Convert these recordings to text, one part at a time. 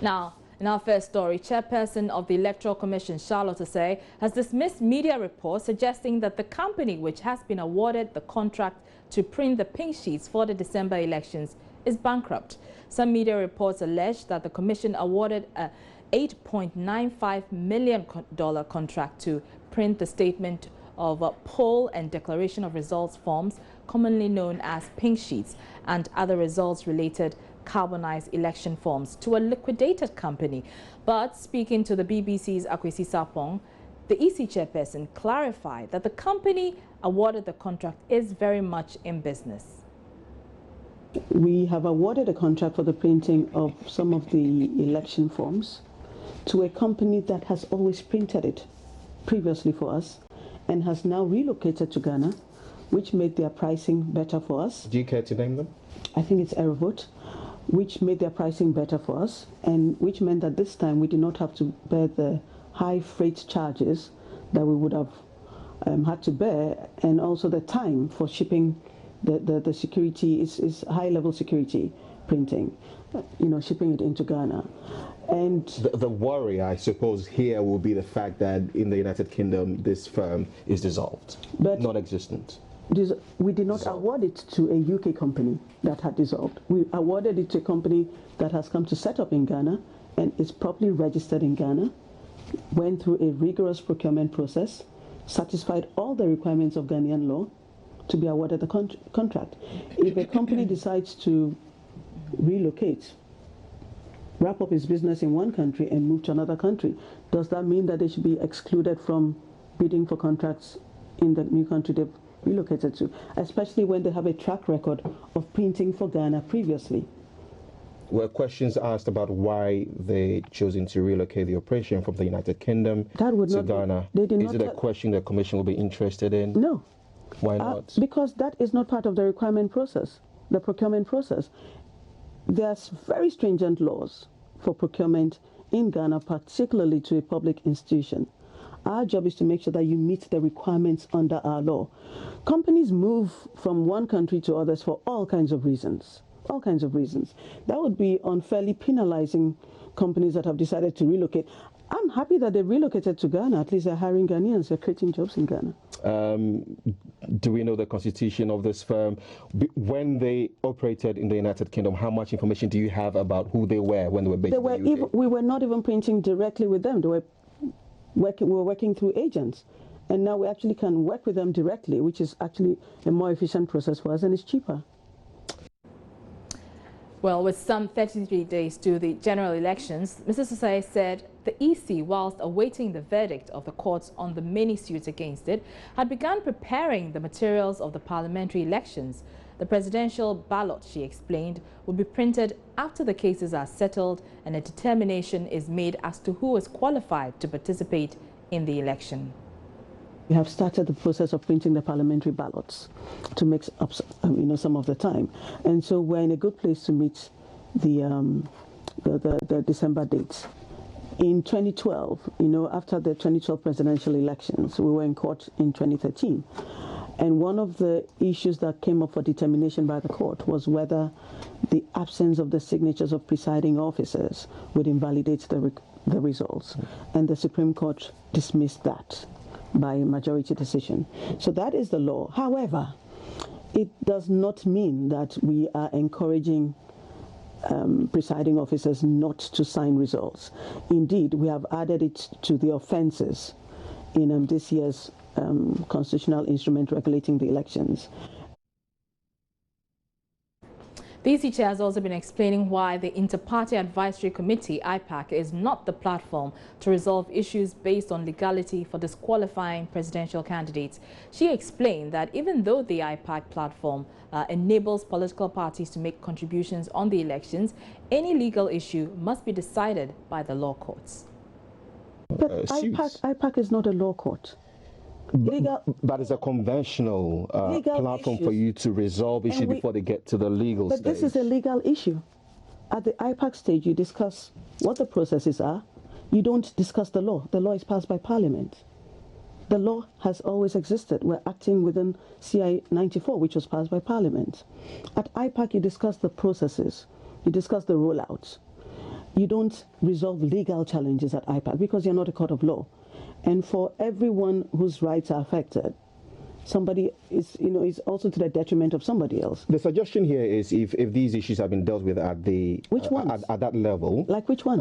Now, in our first story, Chairperson of the Electoral Commission, Charlotte Osei, has dismissed media reports suggesting that the company which has been awarded the contract to print the pink sheets for the December elections is bankrupt. Some media reports allege that the Commission awarded a $8.95 million contract to print the statement of poll and declaration of results forms, commonly known as pink sheets, and other results-related carbonized election forms to a liquidated company. But speaking to the BBC's Akwesi Sapong, the EC chairperson clarified that the company awarded the contract is very much in business. We have awarded a contract for the printing of some of the election forms to a company that has always printed it previously for us and has now relocated to Ghana, which made their pricing better for us. Do you care to name them? I think it's Aerovote, which made their pricing better for us, and which meant that this time we did not have to bear the high freight charges that we would have had to bear, and also the time for shipping the security is high-level security printing, shipping it into Ghana. And the worry, I suppose, here will be the fact that in the United Kingdom, this firm is dissolved, non-existent. We did not award it to a UK company that had dissolved. We awarded it to a company that has come to set up in Ghana and is properly registered in Ghana, went through a rigorous procurement process, satisfied all the requirements of Ghanaian law to be awarded the contract. If a company decides to relocate, wrap up its business in one country and move to another country, does that mean that they should be excluded from bidding for contracts in the new country they've relocated to, especially when they have a track record of printing for Ghana previously? Were questions asked about why they chosen to relocate the operation from the United Kingdom to Ghana? Is it a question the Commission will be interested in? No. Why not? Because that is not part of the requirement process, the procurement process. There's very stringent laws for procurement in Ghana, particularly to a public institution. Our job is to make sure that you meet the requirements under our law. Companies move from one country to others for all kinds of reasons. All kinds of reasons. That would be unfairly penalizing companies that have decided to relocate. I'm happy that they relocated to Ghana. At least they're hiring Ghanaians. They're creating jobs in Ghana. Do we know the constitution of this firm? When they operated in the United Kingdom, how much information do you have about who they were when they were based in the UK? We were not even printing directly with them. We were working through agents. And now we actually can work with them directly, which is actually a more efficient process for us, and it's cheaper. Well, with some 33 days to the general elections, Mr. Osei said the EC, whilst awaiting the verdict of the courts on the many suits against it, had begun preparing the materials of the parliamentary elections. The presidential ballot, she explained, will be printed after the cases are settled and a determination is made as to who is qualified to participate in the election. We have started the process of printing the parliamentary ballots to mix up, some of the time, and so we're in a good place to meet the December dates. In 2012, after the 2012 presidential elections, we were in court in 2013, and one of the issues that came up for determination by the court was whether the absence of the signatures of presiding officers would invalidate the results, and the Supreme Court dismissed that by majority decision. So that is the law. However, it does not mean that we are encouraging presiding officers not to sign results. Indeed, we have added it to the offenses in this year's constitutional instrument regulating the elections. The EC Chair has also been explaining why the Inter-Party Advisory Committee, IPAC, is not the platform to resolve issues based on legality for disqualifying presidential candidates. She explained that even though the IPAC platform enables political parties to make contributions on the elections, any legal issue must be decided by the law courts. But IPAC is not a law court. But it's a conventional platform for you to resolve issues before they get to the legal stage. But this is a legal issue. At the IPAC stage, you discuss what the processes are. You don't discuss the law. The law is passed by Parliament. The law has always existed. We're acting within CI 94, which was passed by Parliament. At IPAC, you discuss the processes. You discuss the rollouts. you don't resolve legal challenges at IPAC because you're not a court of law. And for everyone whose rights are affected, somebody is, is also to the detriment of somebody else. The suggestion here is if these issues have been dealt with at the at that level, like which one?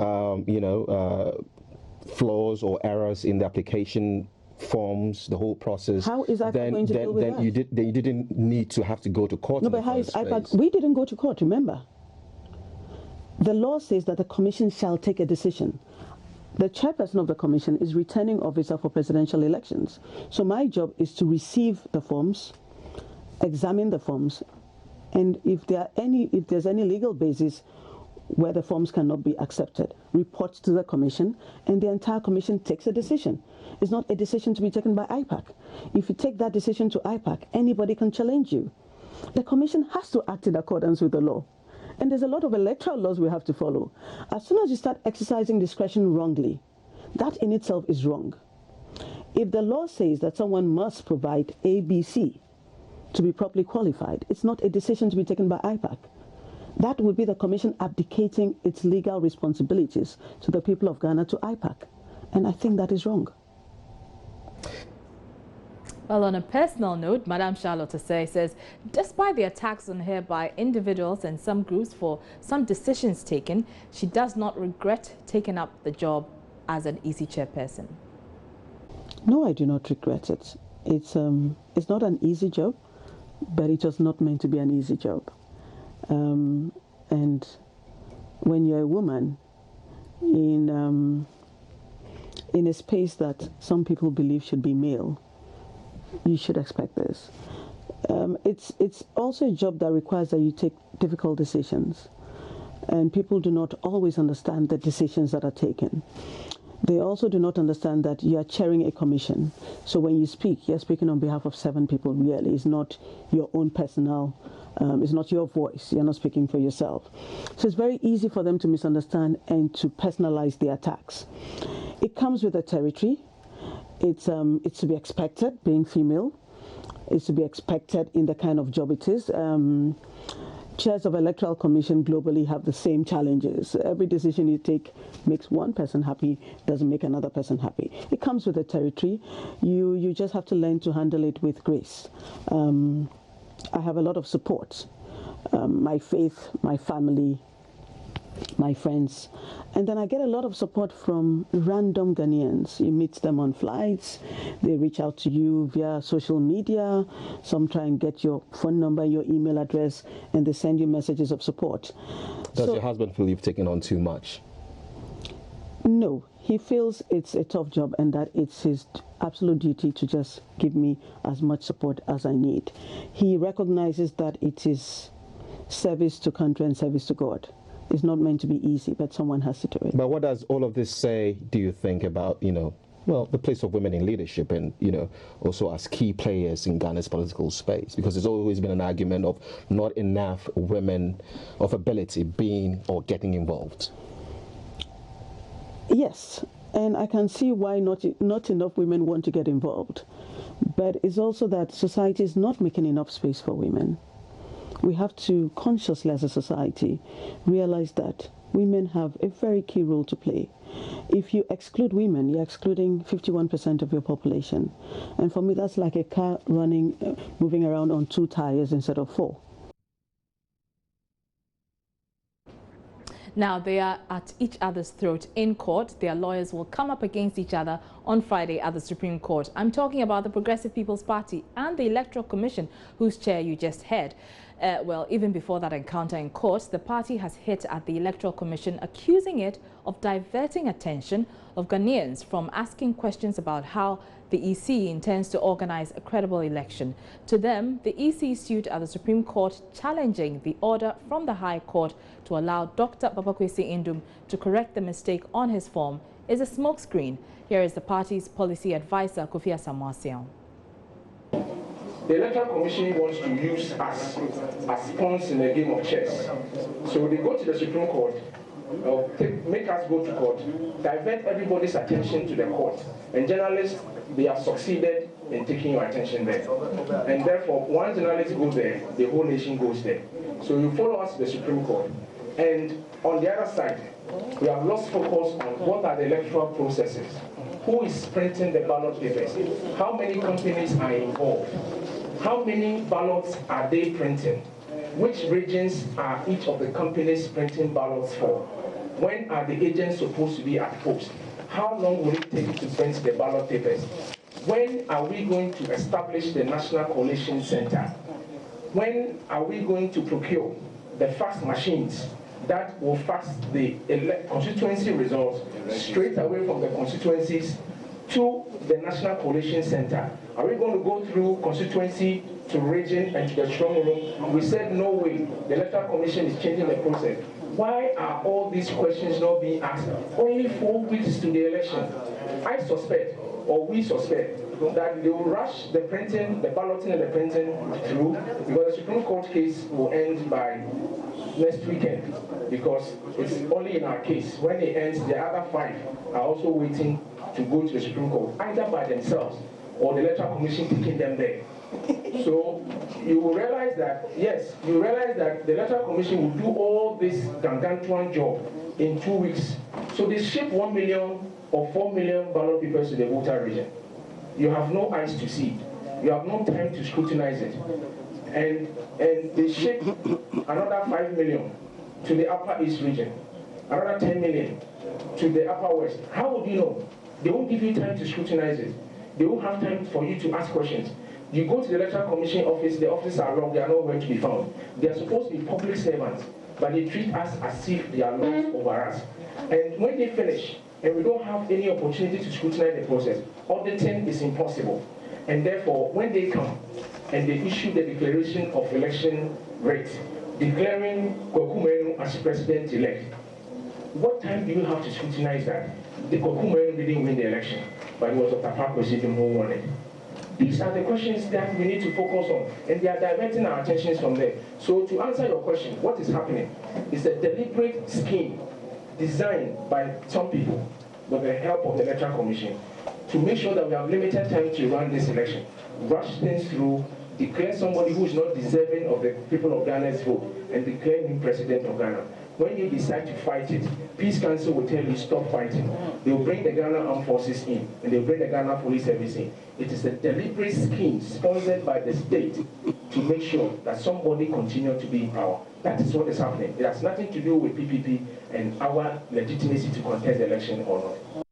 Flaws or errors in the application forms, the whole process. How is IPAC going to deal with that? You didn't need to have to go to court. No, but how is IPAC? We didn't go to court. Remember, the law says that the commission shall take a decision. The chairperson of the commission is returning officer for presidential elections. So my job is to receive the forms, examine the forms, and if there's any legal basis where the forms cannot be accepted, report to the commission, and the entire commission takes a decision. It's not a decision to be taken by IPAC. If you take that decision to IPAC, anybody can challenge you. The commission has to act in accordance with the law. And there's a lot of electoral laws we have to follow. As soon as you start exercising discretion wrongly, that in itself is wrong. If the law says that someone must provide ABC to be properly qualified, it's not a decision to be taken by IPAC. That would be the commission abdicating its legal responsibilities to the people of Ghana, to IPAC. And I think that is wrong. Well, on a personal note, Madame Charlotte Osei says, despite the attacks on her by individuals and some groups for some decisions taken, she does not regret taking up the job as an EC chairperson. No, I do not regret it. It's not an easy job, but it was not meant to be an easy job. And when you're a woman in a space that some people believe should be male, you should expect this. It's also a job that requires that you take difficult decisions, and people do not always understand the decisions that are taken. They also do not understand that you are chairing a commission. So when you speak, you're speaking on behalf of 7 people, really. It's not your own personal, it's not your voice. You're not speaking for yourself. So it's very easy for them to misunderstand and to personalize the attacks. It comes with the territory. It's to be expected, being female. It's to be expected in the kind of job it is. Chairs of Electoral Commission globally have the same challenges. Every decision you take makes one person happy, doesn't make another person happy. It comes with the territory. You just have to learn to handle it with grace. I have a lot of support. My faith, my family, my friends. And then I get a lot of support from random Ghanaians. You meet them on flights, they reach out to you via social media, some try and get your phone number, your email address, and they send you messages of support. Does your husband feel you've taken on too much? No, he feels it's a tough job and that it's his absolute duty to just give me as much support as I need. He recognizes that it is service to country and service to God. It's not meant to be easy, but someone has to do it. But what does all of this say, do you think, about, the place of women in leadership and, also as key players in Ghana's political space? Because there's always been an argument of not enough women of ability being or getting involved. Yes, and I can see why not enough women want to get involved. But it's also that society is not making enough space for women. We have to consciously, as a society, realize that women have a very key role to play. If you exclude women, you're excluding 51% of your population. And for me, that's like a car moving around on 2 tires instead of 4. Now, they are at each other's throat in court. Their lawyers will come up against each other on Friday at the Supreme Court. I'm talking about the Progressive People's Party and the Electoral Commission, whose chair you just heard. Well, even before that encounter in court, the party has hit at the Electoral Commission, accusing it of diverting attention of Ghanaians from asking questions about how the EC intends to organize a credible election. To them, the EC sued at the Supreme Court, challenging the order from the High Court to allow Dr. Babakwesi Indum to correct the mistake on his form is a smokescreen. Here is the party's policy advisor, Kofi Asamoah. The Electoral Commission wants to use us as pawns in a game of chess. So they go to the Supreme Court, make us go to court, divert everybody's attention to the court. And journalists, they have succeeded in taking your attention there. And therefore, one journalist goes there, the whole nation goes there. So you follow us to the Supreme Court. And on the other side, we have lost focus on what are the electoral processes. Who is printing the ballot papers? How many companies are involved? How many ballots are they printing? Which regions are each of the companies printing ballots for? When are the agents supposed to be at post? How long will it take to print the ballot papers? When are we going to establish the National Collation Center? When are we going to procure the fax machines that will fax the constituency results straight away from the constituencies to the National Collation Center? Are we going to go through constituency to region and to the strong room? We said no way. The Electoral Commission is changing the process. Why are all these questions not being asked? Only 4 weeks to the election. I suspect, or we suspect, that they will rush the printing, the balloting and the printing through, because the Supreme Court case will end by next weekend, because it's only in our case. When it ends, the other 5 are also waiting to go to the Supreme Court, either by themselves or the Electoral Commission taking them there. So you will realize that, yes, you realize that the Electoral Commission will do all this gargantuan job in 2 weeks. So they ship 1 million or 4 million ballot papers to the voter region. You have no eyes to see. You have no time to scrutinize it. And they ship another 5 million to the Upper East region, another 10 million to the Upper West. How would you know? They won't give you time to scrutinize it. They won't have time for you to ask questions. You go to the Electoral Commission office, the offices are long, they are nowhere to be found. They are supposed to be public servants, but they treat us as if they are lords over us. And when they finish, and we don't have any opportunity to scrutinize the process, auditing is impossible. And therefore, when they come and they issue the declaration of election rate, declaring Kwaku as president-elect, what time do you have to scrutinize that? The Kwaku didn't win the election, but it was Dr. Park who won it. These are the questions that we need to focus on, and they are diverting our attentions from there. So to answer your question, what is happening is a deliberate scheme designed by some people with the help of the Electoral Commission to make sure that we have limited time to run this election, rush things through, declare somebody who is not deserving of the people of Ghana's vote, and declare him president of Ghana. When you decide to fight it, Peace Council will tell you stop fighting. They will bring the Ghana Armed Forces in, and they will bring the Ghana Police Service in. It is a deliberate scheme sponsored by the state to make sure that somebody continues to be in power. That is what is happening. It has nothing to do with PPP and our legitimacy to contest the election or not.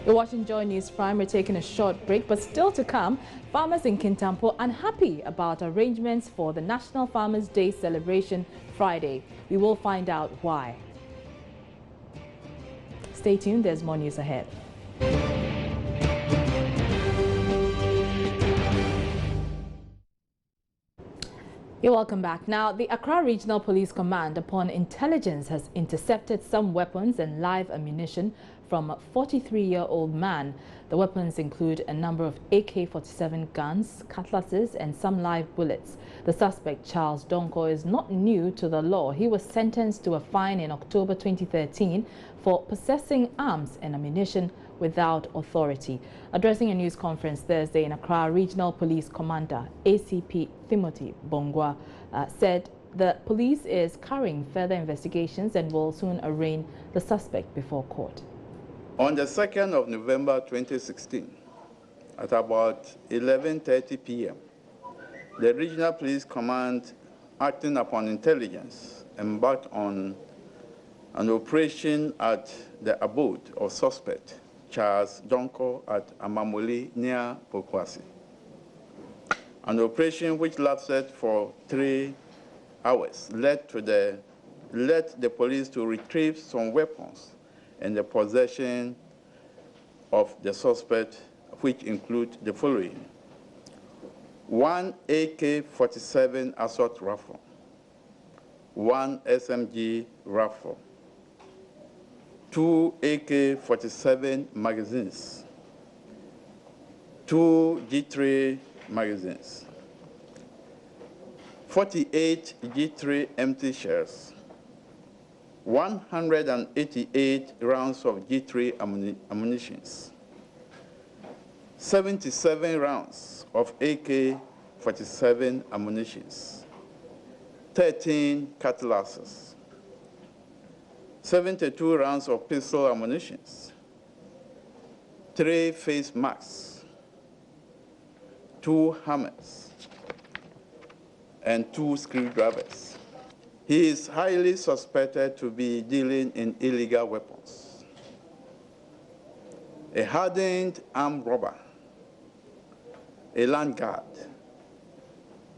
You're watching Joy News Prime. We're taking a short break, but still to come, farmers in Kintampo unhappy about arrangements for the National Farmers' Day celebration Friday. We will find out why. Stay tuned, there's more news ahead. You're welcome back. Now, the Accra Regional Police Command, upon intelligence, has intercepted some weapons and live ammunition from a 43-year-old man. The weapons include a number of AK-47 guns, cutlasses, and some live bullets. The suspect, Charles Donko, is not new to the law. He was sentenced to a fine in October 2013 for possessing arms and ammunition without authority. Addressing a news conference Thursday in Accra, Regional Police Commander ACP Timothy Bongwa said the police is carrying further investigations and will soon arraign the suspect before court. On the 2nd of November 2016, at about 11:30 p.m., the Regional Police Command, acting upon intelligence, embarked on an operation at the abode of suspect Charles Donko at Amamoli near Pokwasi. An operation which lasted for 3 hours led the police to retrieve some weapons and the possession of the suspect, which include the following: 1 AK-47 assault rifle, 1 SMG rifle, 2 AK-47 magazines, 2 G3 magazines, 48 G3 empty shells, 188 rounds of G3 ammunition, 77 rounds of AK-47 ammunition, 13 cutlasses, 72 rounds of pistol ammunition, 3 face masks, 2 hammers, and 2 screwdrivers. He is highly suspected to be dealing in illegal weapons, a hardened armed robber, a land guard,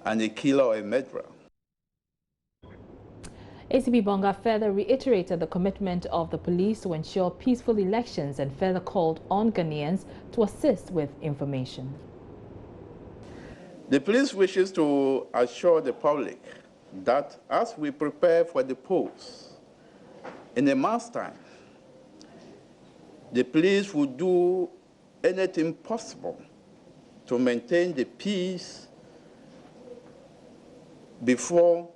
and a killer or a murderer. ACP Bonga further reiterated the commitment of the police to ensure peaceful elections and further called on Ghanaians to assist with information. The police wishes to assure the public that as we prepare for the polls, in a month's time, the police will do anything possible to maintain the peace before,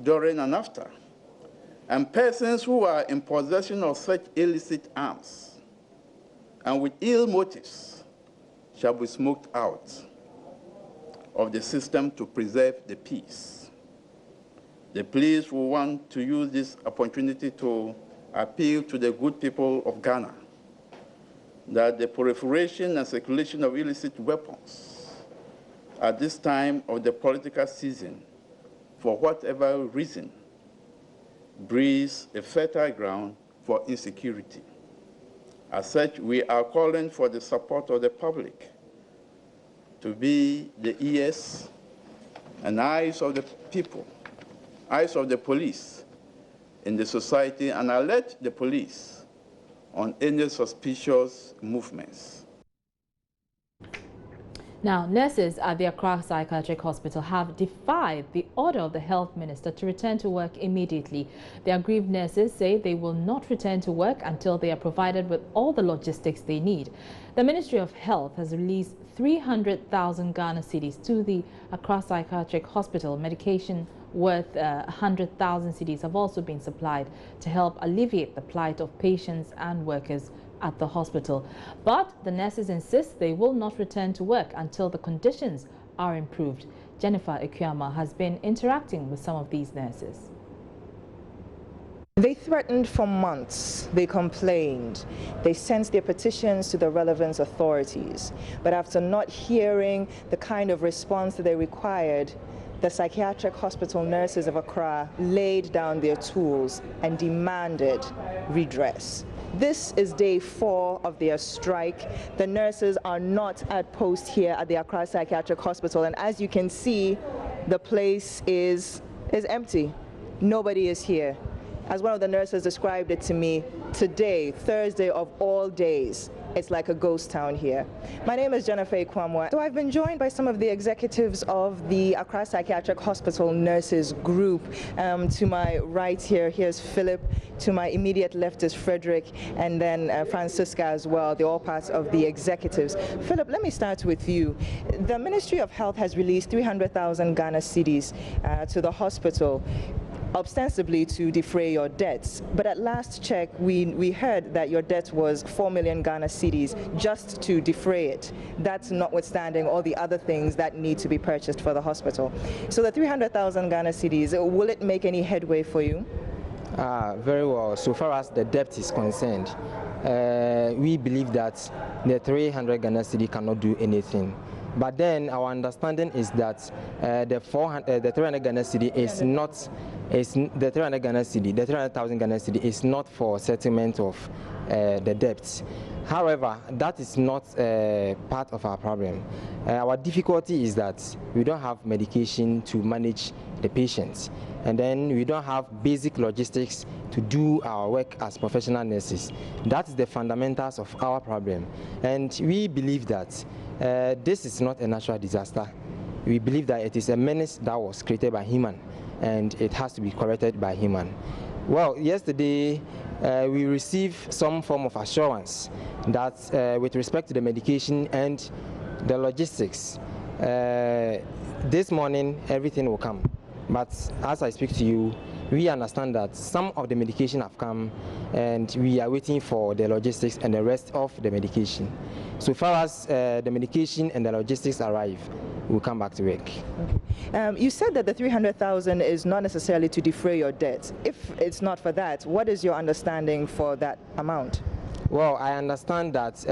during, and after. And persons who are in possession of such illicit arms and with ill motives shall be smoked out of the system to preserve the peace. The police will want to use this opportunity to appeal to the good people of Ghana that the proliferation and circulation of illicit weapons at this time of the political season, for whatever reason, breeds a fertile ground for insecurity. As such, we are calling for the support of the public to be the ears and eyes of the people, eyes of the police in the society, and alert the police on any suspicious movements. Now, nurses at the Accra Psychiatric Hospital have defied the order of the Health Minister to return to work immediately. The aggrieved nurses say they will not return to work until they are provided with all the logistics they need. The Ministry of Health has released 300,000 Ghana cedis to the Accra Psychiatric Hospital. Medication worth 100,000 cedis have also been supplied to help alleviate the plight of patients and workers at the hospital. But the nurses insist they will not return to work until the conditions are improved. Jennifer Ekwama has been interacting with some of these nurses. They threatened for months, they complained, they sent their petitions to the relevant authorities. But after not hearing the kind of response that they required, the Psychiatric Hospital nurses of Accra laid down their tools and demanded redress. This is day 4 of their strike. The nurses are not at post here at the Accra Psychiatric Hospital, and as you can see, the place is empty. Nobody is here. As one of the nurses described it to me, today, Thursday of all days, it's like a ghost town here. My name is Jennifer Ekwama. So I've been joined by some of the executives of the Accra Psychiatric Hospital Nurses Group. To my right here's Philip. To my immediate left is Frederick, and then Francisca as well. They're all parts of the executives. Philip, let me start with you. The Ministry of Health has released 300,000 Ghana cedis to the hospital, ostensibly to defray your debts. But at last check, we heard that your debt was 4 million Ghana cedis just to defray it. That's notwithstanding all the other things that need to be purchased for the hospital. So the 300,000 Ghana cedis, will it make any headway for you? Very well. So far as the debt is concerned, we believe that the 300 Ghana cedi cannot do anything. But then our understanding is that the 300 Ghana cedi is not, the 300 Ghana cedi, the 300,000 Ghana cedi is not for settlement of the debts. However, that is not part of our problem. Our difficulty is that we don't have medication to manage the patients, and then we don't have basic logistics to do our work as professional nurses. That is the fundamentals of our problem, and we believe that this is not a natural disaster. We believe that it is a menace that was created by human, and it has to be corrected by human. Well, yesterday we received some form of assurance that with respect to the medication and the logistics, this morning everything will come. But as I speak to you, we understand that some of the medication have come, and we are waiting for the logistics and the rest of the medication. So far as the medication and the logistics arrive, we'll come back to work. Okay. You said that the 300,000 is not necessarily to defray your debt. If it's not for that, what is your understanding for that amount? Well, I understand that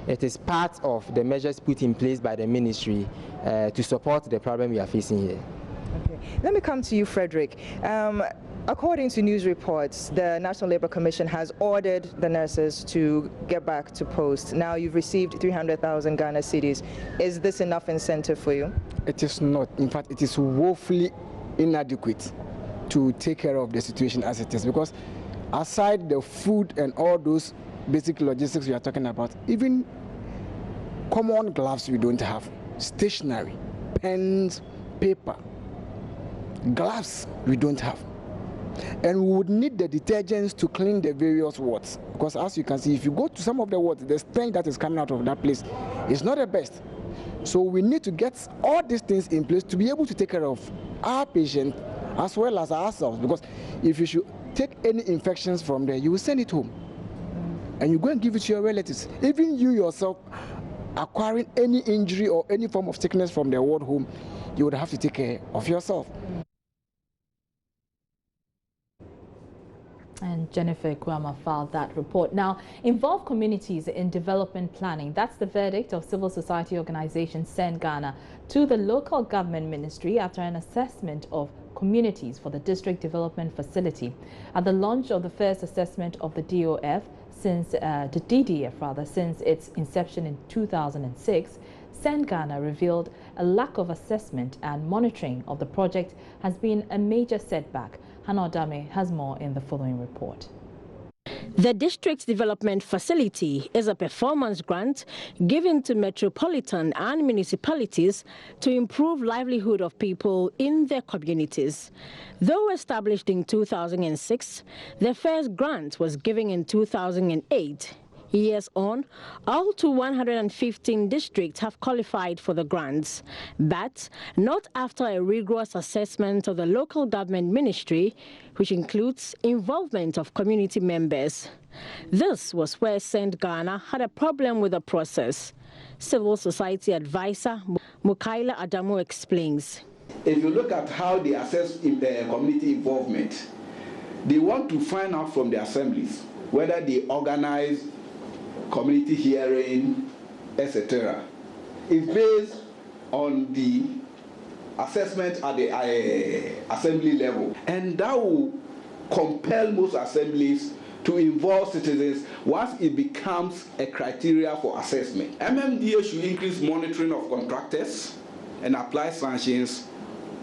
it is part of the measures put in place by the ministry to support the problem we are facing here. Okay. Let me come to you, Frederick. According to news reports, the National Labour Commission has ordered the nurses to get back to post. Now you've received 300,000 Ghana cedis. Is this enough incentive for you? It is not. In fact, it is woefully inadequate to take care of the situation as it is, because aside the food and all those basic logistics we are talking about, even common gloves we don't have, stationery, pens, paper, gloves we don't have. And we would need the detergents to clean the various wards, because as you can see, if you go to some of the wards, the stench that is coming out of that place is not the best. So we need to get all these things in place to be able to take care of our patients as well as ourselves, because if you should take any infections from there, you will send it home and you go and give it to your relatives. Even you yourself acquiring any injury or any form of sickness from the ward home, you would have to take care of yourself. And Jennifer Kwama filed that report. Now, involve communities in development planning. That's the verdict of civil society organization Send Ghana to the local government ministry after an assessment of communities for the district development facility. At the launch of the first assessment of the DDF since its inception in 2006, Send Ghana revealed a lack of assessment and monitoring of the project has been a major setback. Hannah Odame has more in the following report. The district development facility is a performance grant given to metropolitan and municipalities to improve livelihood of people in their communities. Though established in 2006, the first grant was given in 2008. Years on, all to 115 districts have qualified for the grants, but not after a rigorous assessment of the local government ministry, which includes involvement of community members. This was where Send Ghana had a problem with the process. Civil society advisor Mukaila Adamu explains. If you look at how they assess community involvement, they want to find out from the assemblies whether they organize community hearing, etc. It's based on the assessment at the assembly level, and that will compel most assemblies to involve citizens once it becomes a criteria for assessment. MMDA should increase monitoring of contractors and apply sanctions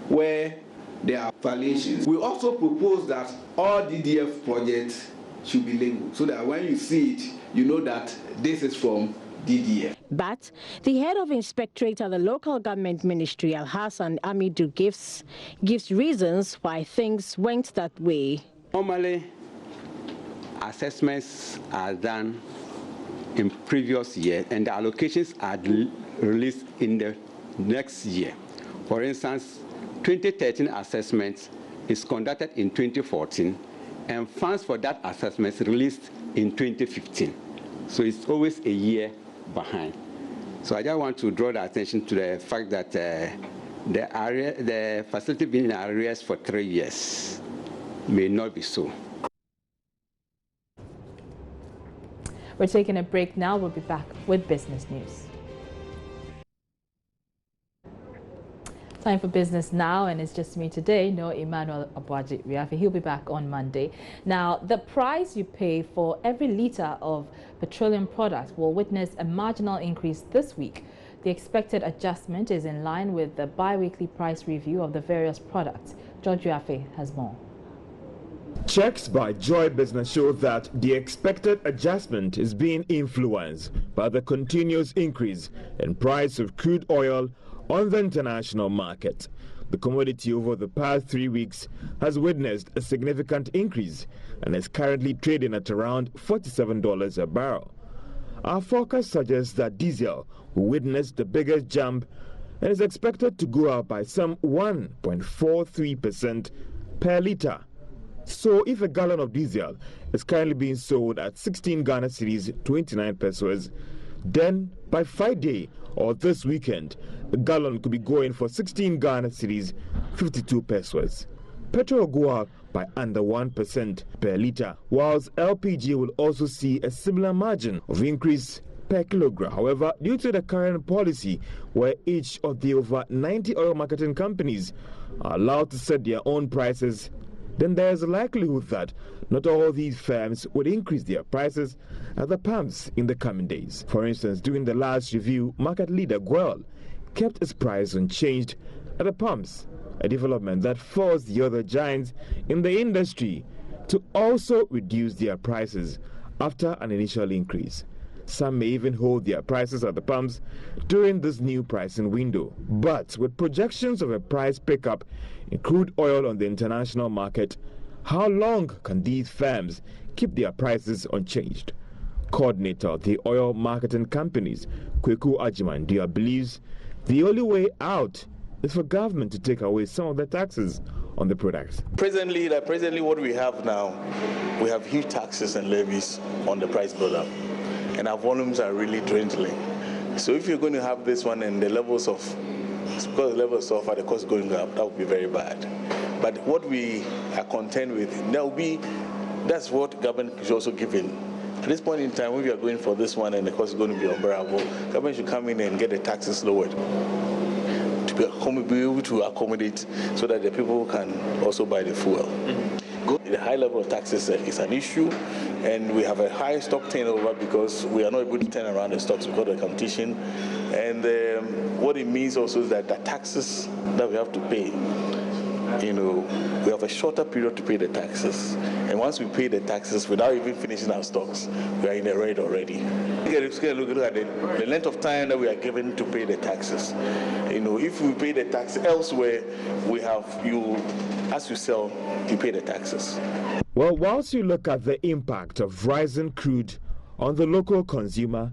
where there are violations. We also propose that all DDF projects should be labeled so that when you see it, you know that this is from DDF. But the head of inspectorate at the local government ministry, Alhassan Amidu, gives reasons why things went that way. Normally, assessments are done in previous year and the allocations are released in the next year. For instance, 2013 assessment is conducted in 2014 and funds for that assessment released in 2015. So it's always a year behind. So I just want to draw the attention to the fact that the facility being in arrears for 3 years may not be so. We're taking a break now. We'll be back with business news. Time for business now, and it's just me today. No Emmanuel Abuaji. He'll be back on Monday. Now, the price you pay for every litre of petroleum products will witness a marginal increase this week. The expected adjustment is in line with the bi-weekly price review of the various products. George Yafe has more. Checks by Joy Business show that the expected adjustment is being influenced by the continuous increase in price of crude oil on the international market. The commodity over the past 3 weeks has witnessed a significant increase and is currently trading at around $47 a barrel. Our forecast suggests that diesel will witness the biggest jump and is expected to go up by some 1.43% per litre. So if a gallon of diesel is currently being sold at 16 Ghana cedis 29 pesos, then by Friday or this weekend, the gallon could be going for 16 Ghana cedis, 52 pesos. Petrol will go up by under 1% per litre, whilst LPG will also see a similar margin of increase per kilogram. However, due to the current policy where each of the over 90 oil marketing companies are allowed to set their own prices, then there is a likelihood that not all these firms would increase their prices at the pumps in the coming days. For instance, during the last review, market leader Guel kept its price unchanged at the pumps, a development that forced the other giants in the industry to also reduce their prices after an initial increase. Some may even hold their prices at the pumps during this new pricing window. But with projections of a price pickup in crude oil on the international market, how long can these firms keep their prices unchanged? Coordinator of the oil marketing companies, Kweku Ajimandia, believes the only way out is for government to take away some of the taxes on the products. Presently what we have now, we have huge taxes and levies on the price buildup, and our volumes are really dwindling. So if you're going to have this one and the levels of, because the levels of the cost going up, that would be very bad. But what we are content with, that's what government is also giving. At this point in time, when we are going for this one and the cost is going to be unbearable, government should come in and get the taxes lowered to be able to accommodate so that the people can also buy the fuel. The high level of taxes is an issue, and we have a high stock turnover because we are not able to turn around the stocks because of the competition. And what it means also is that the taxes that we have to pay, we have a shorter period to pay the taxes. And once we pay the taxes without even finishing our stocks, we are in the red already. Look at the length of time that we are given to pay the taxes. If we pay the tax elsewhere, we have as you sell, you pay the taxes. Well, whilst you look at the impact of rising crude on the local consumer,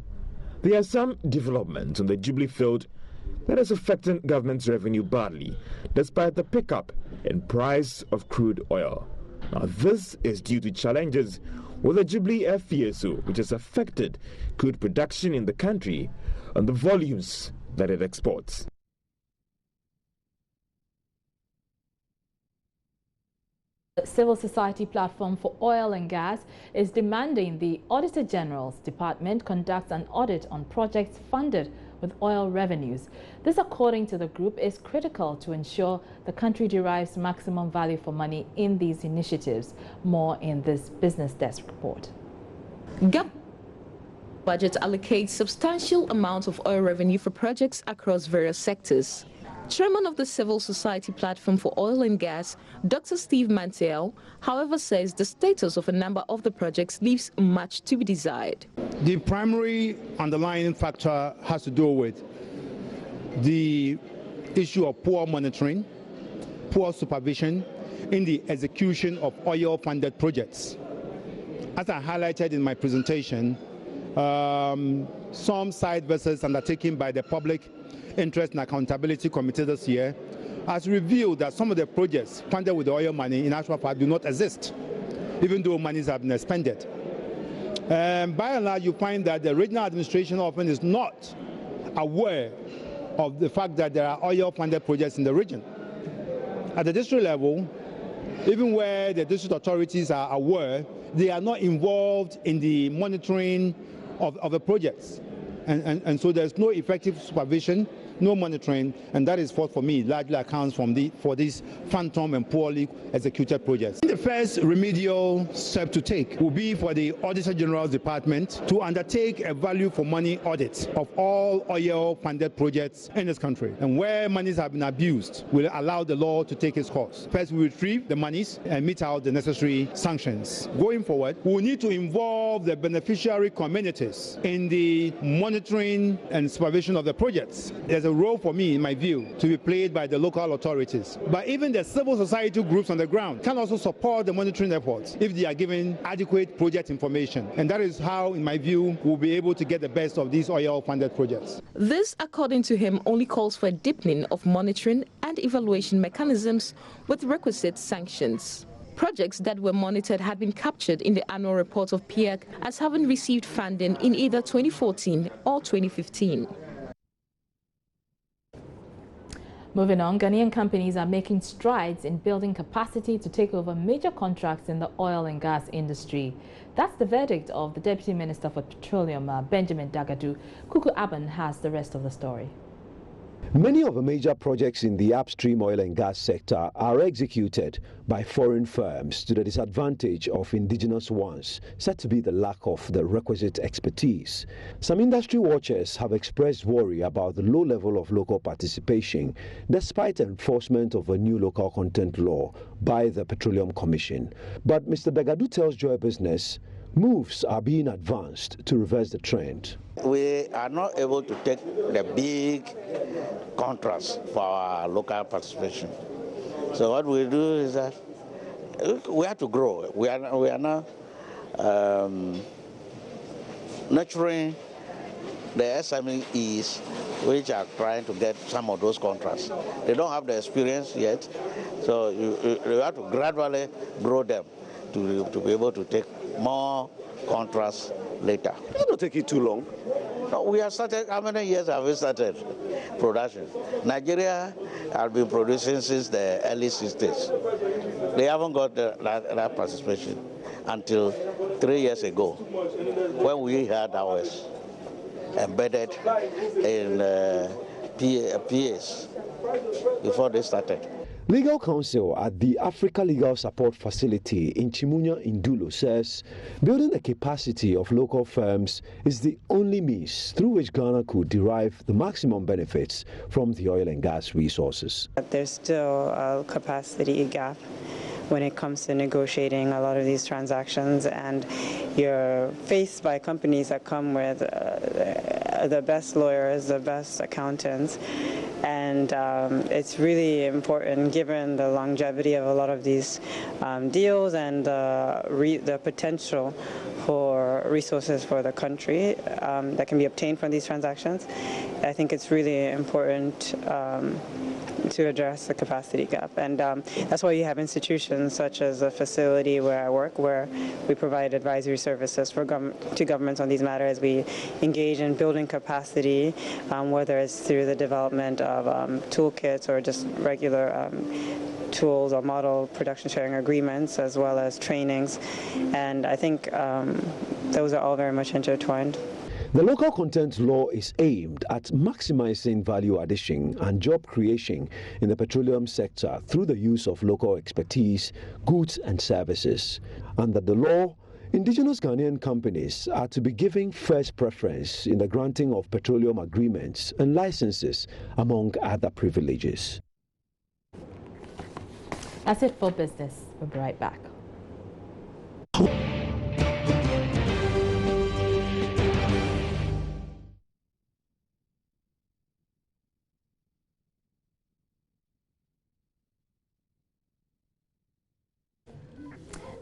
there are some developments on the Jubilee field that is affecting government's revenue badly, despite the pickup in price of crude oil. Now, this is due to challenges with the Jubilee FPSO, which has affected crude production in the country and the volumes that it exports. The Civil Society Platform for Oil and Gas is demanding the Auditor General's Department conducts an audit on projects funded with oil revenues. This, according to the group, is critical to ensure the country derives maximum value for money in these initiatives. More in this Business Desk report. Budget allocates substantial amounts of oil revenue for projects across various sectors. Chairman of the Civil Society Platform for Oil and Gas, Dr. Steve Mantel, however, says the status of a number of the projects leaves much to be desired. The primary underlying factor has to do with the issue of poor monitoring, poor supervision in the execution of oil-funded projects. As I highlighted in my presentation, some side visits undertaken by the Public Interest and Accountability Committee this year has revealed that some of the projects funded with oil money in actual fact do not exist, even though monies have been expended. By and large, you find that the regional administration often is not aware of the fact that there are oil-funded projects in the region. At the district level, even where the district authorities are aware, they are not involved in the monitoring of the projects. And so there's no effective supervision, no monitoring, and that is what, for me, largely accounts for these phantom and poorly executed projects. The first remedial step to take will be for the Auditor General's Department to undertake a value for money audit of all oil-funded projects in this country. And where monies have been abused, will allow the law to take its course. First, we retrieve the monies and mete out the necessary sanctions. Going forward, we will need to involve the beneficiary communities in the monitoring and supervision of the projects. There's a role for me, in my view, to be played by the local authorities. But even the civil society groups on the ground can also support the monitoring efforts if they are given adequate project information. And that is how, in my view, we'll be able to get the best of these oil-funded projects. This, according to him, only calls for a deepening of monitoring and evaluation mechanisms with requisite sanctions. Projects that were monitored had been captured in the annual report of PIAC as having received funding in either 2014 or 2015. Moving on, Ghanaian companies are making strides in building capacity to take over major contracts in the oil and gas industry. That's the verdict of the Deputy Minister for Petroleum, Benjamin Dagadu. Kuku Aban has the rest of the story. Many of the major projects in the upstream oil and gas sector are executed by foreign firms to the disadvantage of indigenous ones, said to be the lack of the requisite expertise. Some industry watchers have expressed worry about the low level of local participation despite enforcement of a new local content law by the Petroleum Commission. But Mr. Dagadu tells Joy Business moves are being advanced to reverse the trend. We are not able to take the big contracts for our local participation. So what we do is that we have to grow. We are now nurturing the SMEs which are trying to get some of those contracts. They don't have the experience yet, so you have to gradually grow them to be able to take more contracts later. It will take you too long. No, we have started. How many years have we started production? Nigeria has been producing since the early 60s. They haven't got that participation until 3 years ago, when we had ours embedded in PAs before they started. Legal counsel at the Africa Legal Support Facility in Chimunya in Dulo says building the capacity of local firms is the only means through which Ghana could derive the maximum benefits from the oil and gas resources. There's still a capacity gap when it comes to negotiating a lot of these transactions, and you're faced by companies that come with the best lawyers, the best accountants, and it's really important, given the longevity of a lot of these deals and the potential for resources for the country that can be obtained from these transactions. I think it's really important to address the capacity gap, and that's why you have institutions such as the facility where I work, where we provide advisory services to governments on these matters. We engage in building capacity, whether it's through the development of toolkits or just regular tools or model production sharing agreements, as well as trainings, and I think those are all very much intertwined. The local content law is aimed at maximizing value addition and job creation in the petroleum sector through the use of local expertise, goods and services. Under the law, indigenous Ghanaian companies are to be given first preference in the granting of petroleum agreements and licenses, among other privileges. That's it for business. We'll be right back.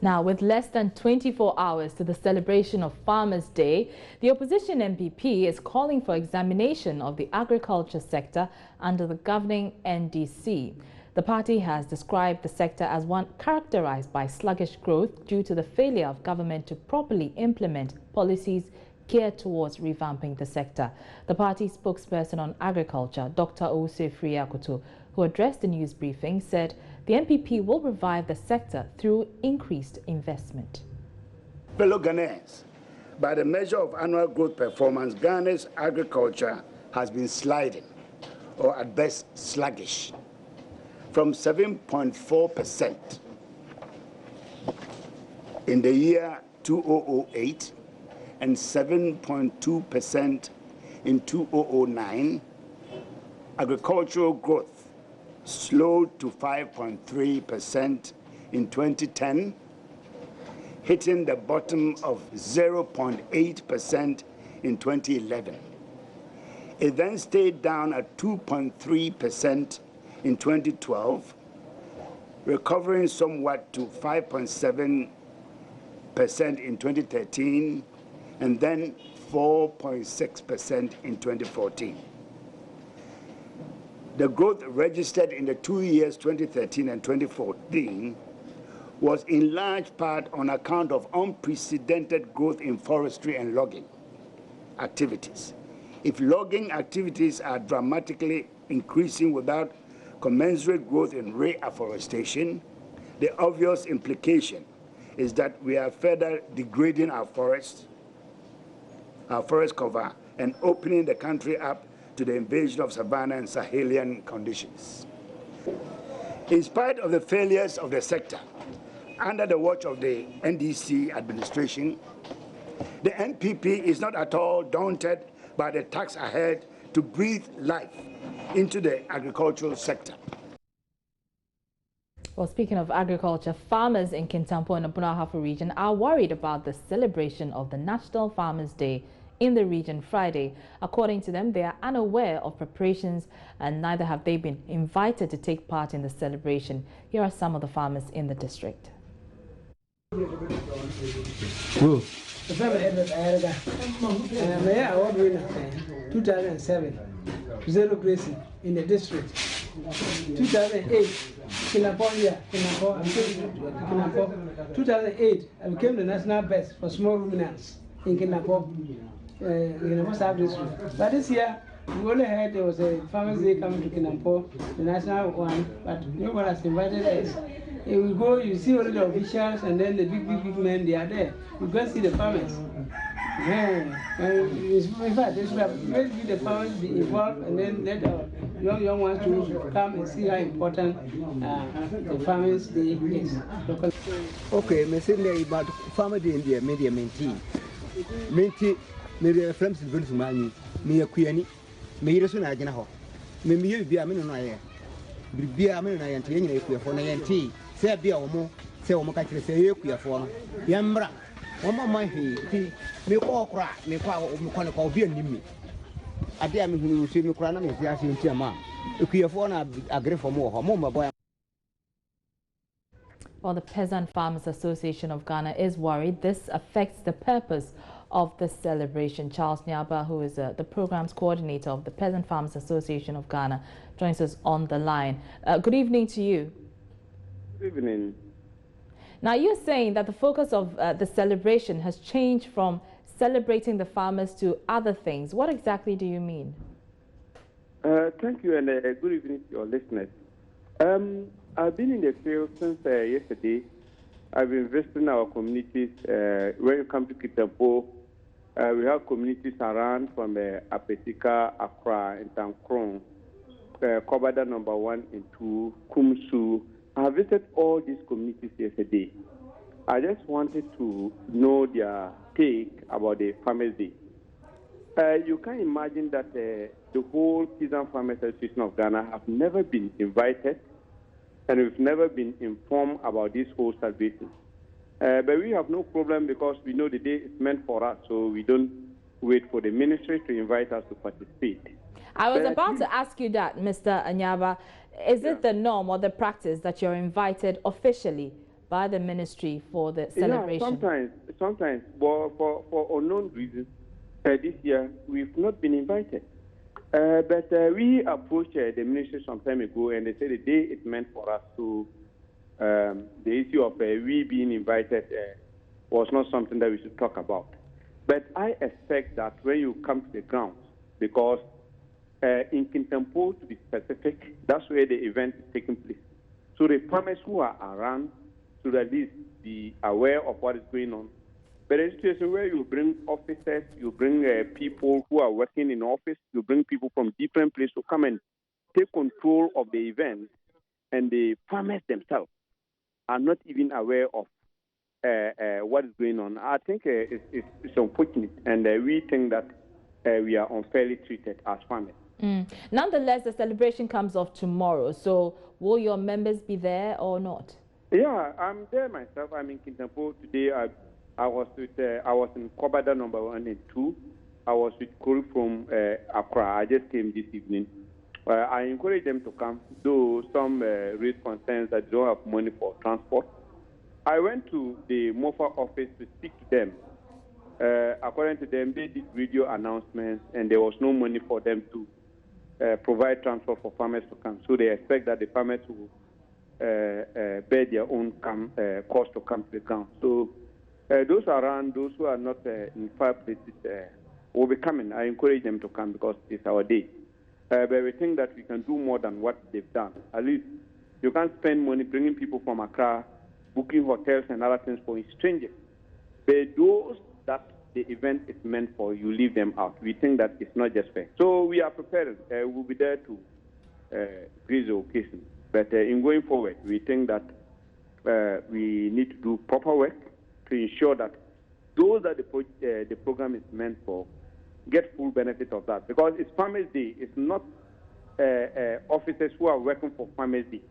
Now, with less than 24 hours to the celebration of Farmers' Day, the opposition MPP is calling for examination of the agriculture sector under the governing NDC. The party has described the sector as one characterized by sluggish growth due to the failure of government to properly implement policies geared towards revamping the sector. The party spokesperson on agriculture, Dr. Owusu Akoto, who addressed the news briefing, said the NPP will revive the sector through increased investment. Fellow Ghanaians, by the measure of annual growth performance, Ghana's agriculture has been sliding, or at best sluggish, from 7.4% in the year 2008 and 7.2% in 2009. Agricultural growth slowed to 5.3% in 2010, hitting the bottom of 0.8% in 2011. It then stayed down at 2.3% in 2012, recovering somewhat to 5.7% in 2013, and then 4.6% in 2014. The growth registered in the 2 years, 2013 and 2014, was in large part on account of unprecedented growth in forestry and logging activities. If logging activities are dramatically increasing without commensurate growth in reforestation, the obvious implication is that we are further degrading our forest cover, and opening the country up to the invasion of savanna and Sahelian conditions. In spite of the failures of the sector, under the watch of the NDC administration, the NPP is not at all daunted by the task ahead to breathe life into the agricultural sector. Well, speaking of agriculture, farmers in Kintampo and Abunahafu region are worried about the celebration of the National Farmers' Day in the region Friday. According to them, they are unaware of preparations and neither have they been invited to take part in the celebration. Here are some of the farmers in the district. Cool. 2007, zero grazing in the district. 2008, Kinapo. 2008, I became the national best for small ruminants in Kinapo, South District. But this year, we only heard there was a Farmers' Day coming to Kinapo, the national one, but no one has invited us. You go, you see all the officials and then the big men, they are there. You go see the farmers. In fact, they should have made the farmers be involved and then let our young ones to come and see how important the Farmers' Day is. Okay, me say me about Farmer Day in the media maintain. Me friends is going to me akuyani. Me yeso na agena ho. Me bia me no aye. Bia me no aye nti nyina ekuyafo na yenti. Say bia omo say omo ka kire say ekuyafo no. Yambra. Omo man he me ko okra me ko obi animi. Ade a me hunu so me kura na me sia se nti ama. Ekuyafo na agrefo mo ho mo mabo. Well, the Peasant Farmers Association of Ghana is worried this affects the purpose of the celebration. Charles Nyaba, who is the programs coordinator of the Peasant Farmers Association of Ghana, joins us on the line. Good evening to you. Good evening. Now, you're saying that the focus of the celebration has changed from celebrating the farmers to other things. What exactly do you mean? Thank you, and good evening to your listeners. I've been in the field since yesterday. I've been visiting our communities. When you come to Kintampo, we have communities around from Apetika, Accra, and Tankron, Kobada number 1 and 2, Kumsu. I have visited all these communities yesterday. I just wanted to know their take about the Farmers' Day. You can imagine that the whole Peasant Farmers Association of Ghana have never been invited, and we've never been informed about this whole celebration. But we have no problem because we know the day is meant for us, so we don't wait for the ministry to invite us to participate. I was about to ask you that, Mr. Anyaba. Is it the norm or the practice that you're invited officially by the ministry for the celebration? Yeah, sometimes, but for unknown reasons, this year we've not been invited. But we approached the ministry some time ago, and they said the day is meant for us to. The issue of we being invited was not something that we should talk about. But I expect that when you come to the grounds, because in Kintampo, to be specific, that's where the event is taking place. So the farmers who are around should at least be aware of what is going on. But in a situation where you bring officers, you bring people who are working in office, you bring people from different places to come and take control of the event, and the farmers themselves are not even aware of what is going on. I think it's unfortunate, and we think that we are unfairly treated as farmers. Nonetheless, the celebration comes off tomorrow, so will your members be there or not? Yeah, I'm there myself. I'm in Kintampo today. I was in Kobada number 1 and 2. I was with Kuri from Accra. I just came this evening. I encourage them to come, though some raise concerns that they don't have money for transport. I went to the MOFA office to speak to them. According to them, they did radio announcements, and there was no money for them to provide transport for farmers to come. So they expect that the farmers will bear their own cost to come to the ground. So those around, those who are not in far places, will be coming. I encourage them to come because it's our day. but we think that we can do more than what they've done. At least you can't spend money bringing people from Accra, booking hotels and other things for strangers. But those that the event is meant for, you leave them out. We think that it's not just fair. So we are prepared. We'll be there to grace the occasion. But in going forward, we think that we need to do proper work to ensure that those that the program is meant for get full benefit of that. Because it's Farmers' Day. It's not officers who are working for Farmers' Day.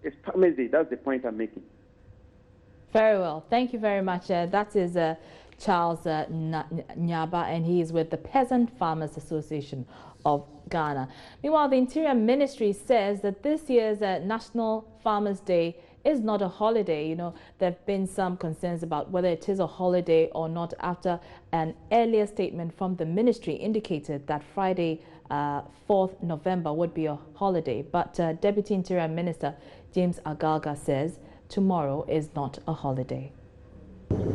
It's Farmers' Day. That's the point I'm making. Very well. Thank you very much. That is Charles Nyaba, and he is with the Peasant Farmers Association of Ghana. Meanwhile, the Interior Ministry says that this year's National Farmers' Day is not a holiday. You know, there have been some concerns about whether it is a holiday or not after an earlier statement from the ministry indicated that Friday, 4th November would be a holiday. But Deputy Interior Minister James Agalga says tomorrow is not a holiday.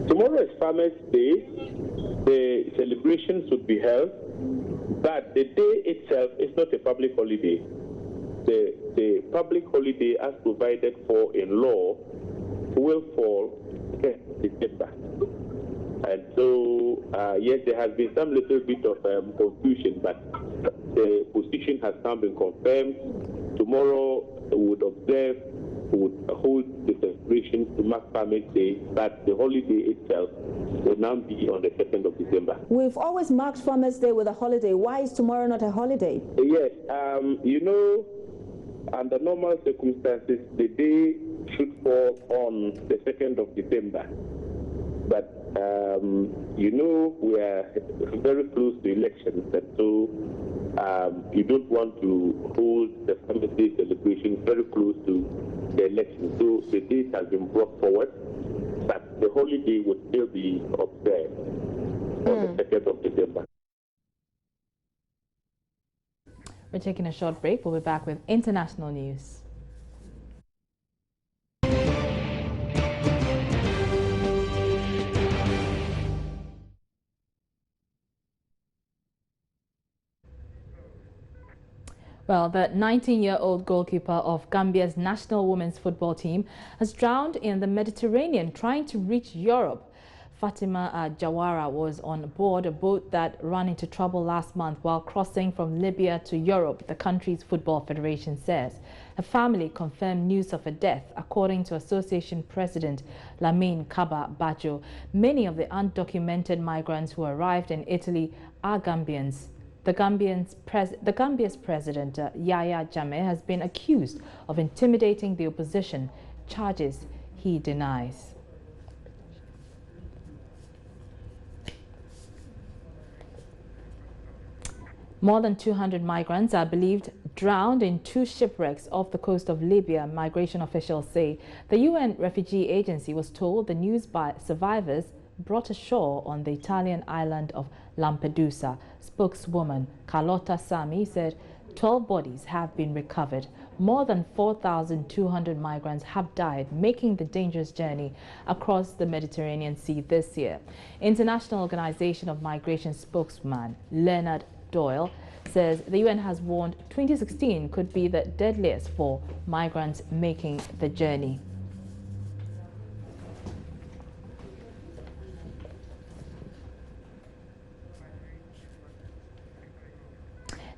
Tomorrow is Farmers' Day. The celebrations would be held, but the day itself is not a public holiday. The public holiday, as provided for in law, will fall in December. And so, yes, there has been some little bit of confusion, but the position has now been confirmed. Tomorrow, we would observe, we would hold the celebration to mark Farmers' Day, but the holiday itself will now be on the 2nd of December. We've always marked Farmers' Day with a holiday. Why is tomorrow not a holiday? Yes, you know, under normal circumstances, the day should fall on the 2nd of December. But, you know, we are very close to elections, and so you don't want to hold the Farmers' Day celebration very close to the election. So the date has been brought forward, but the holiday would still be observed on the 2nd of December. We're taking a short break. We'll be back with international news. Well, the 19-year-old goalkeeper of Gambia's national women's football team has drowned in the Mediterranean trying to reach Europe. Fatima Jawara was on board a boat that ran into trouble last month while crossing from Libya to Europe, the country's football federation says. Her family confirmed news of her death, according to Association President Lamine Kaba Bajo. Many of the undocumented migrants who arrived in Italy are Gambians. The Gambia's president, Yahya Jammeh, has been accused of intimidating the opposition, charges he denies. More than 200 migrants are believed drowned in 2 shipwrecks off the coast of Libya, migration officials say. The UN Refugee Agency was told the news by survivors brought ashore on the Italian island of Lampedusa. Spokeswoman Carlotta Sami said 12 bodies have been recovered. More than 4,200 migrants have died, making the dangerous journey across the Mediterranean Sea this year. International Organization of Migration spokesman Leonard Doyle says the UN has warned 2016 could be the deadliest for migrants making the journey.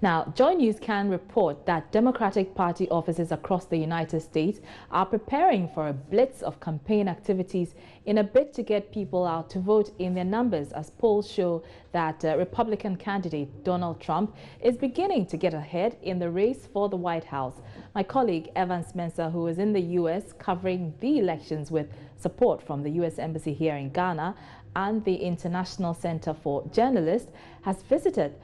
Now, Joy News can report that Democratic Party offices across the United States are preparing for a blitz of campaign activities in a bid to get people out to vote in their numbers, as polls show that Republican candidate Donald Trump is beginning to get ahead in the race for the White House. My colleague Evans Mensah, who is in the U.S. covering the elections with support from the U.S. Embassy here in Ghana and the International Center for Journalists, has visited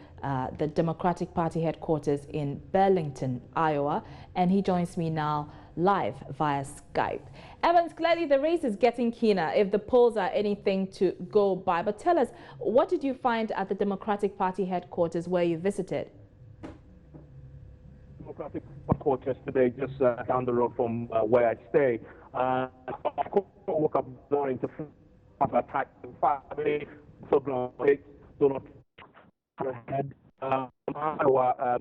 the Democratic Party headquarters in Burlington, Iowa, and he joins me now live via Skype. Evans, clearly the race is getting keener if the polls are anything to go by. But tell us, what did you find at the Democratic Party headquarters where you visited? Democratic headquarters today, just down the road from where I stay. I woke up this morning to have attacked the family, so Donald ahead. Iowa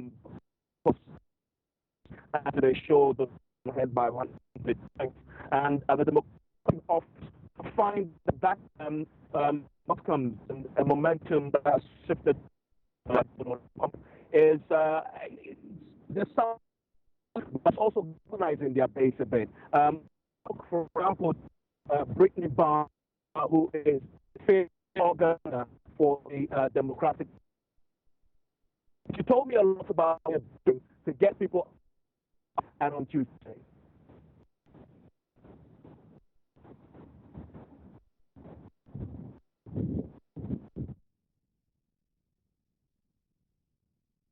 and they show the head by 1 points. And the Democratic office find that outcomes and a momentum that has shifted is there's some that's also organizing their base a bit. For example, Brittany Barr, who is organizer for the Democratic. She told me a lot about it to get people out on Tuesday.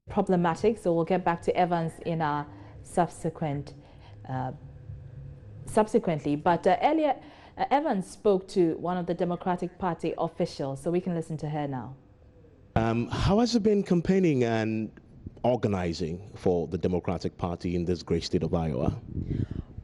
Problematic, so we'll get back to Evans in our subsequently. But earlier, Evans spoke to one of the Democratic Party officials, so we can listen to her now. How has it been campaigning and organizing for the Democratic Party in this great state of Iowa?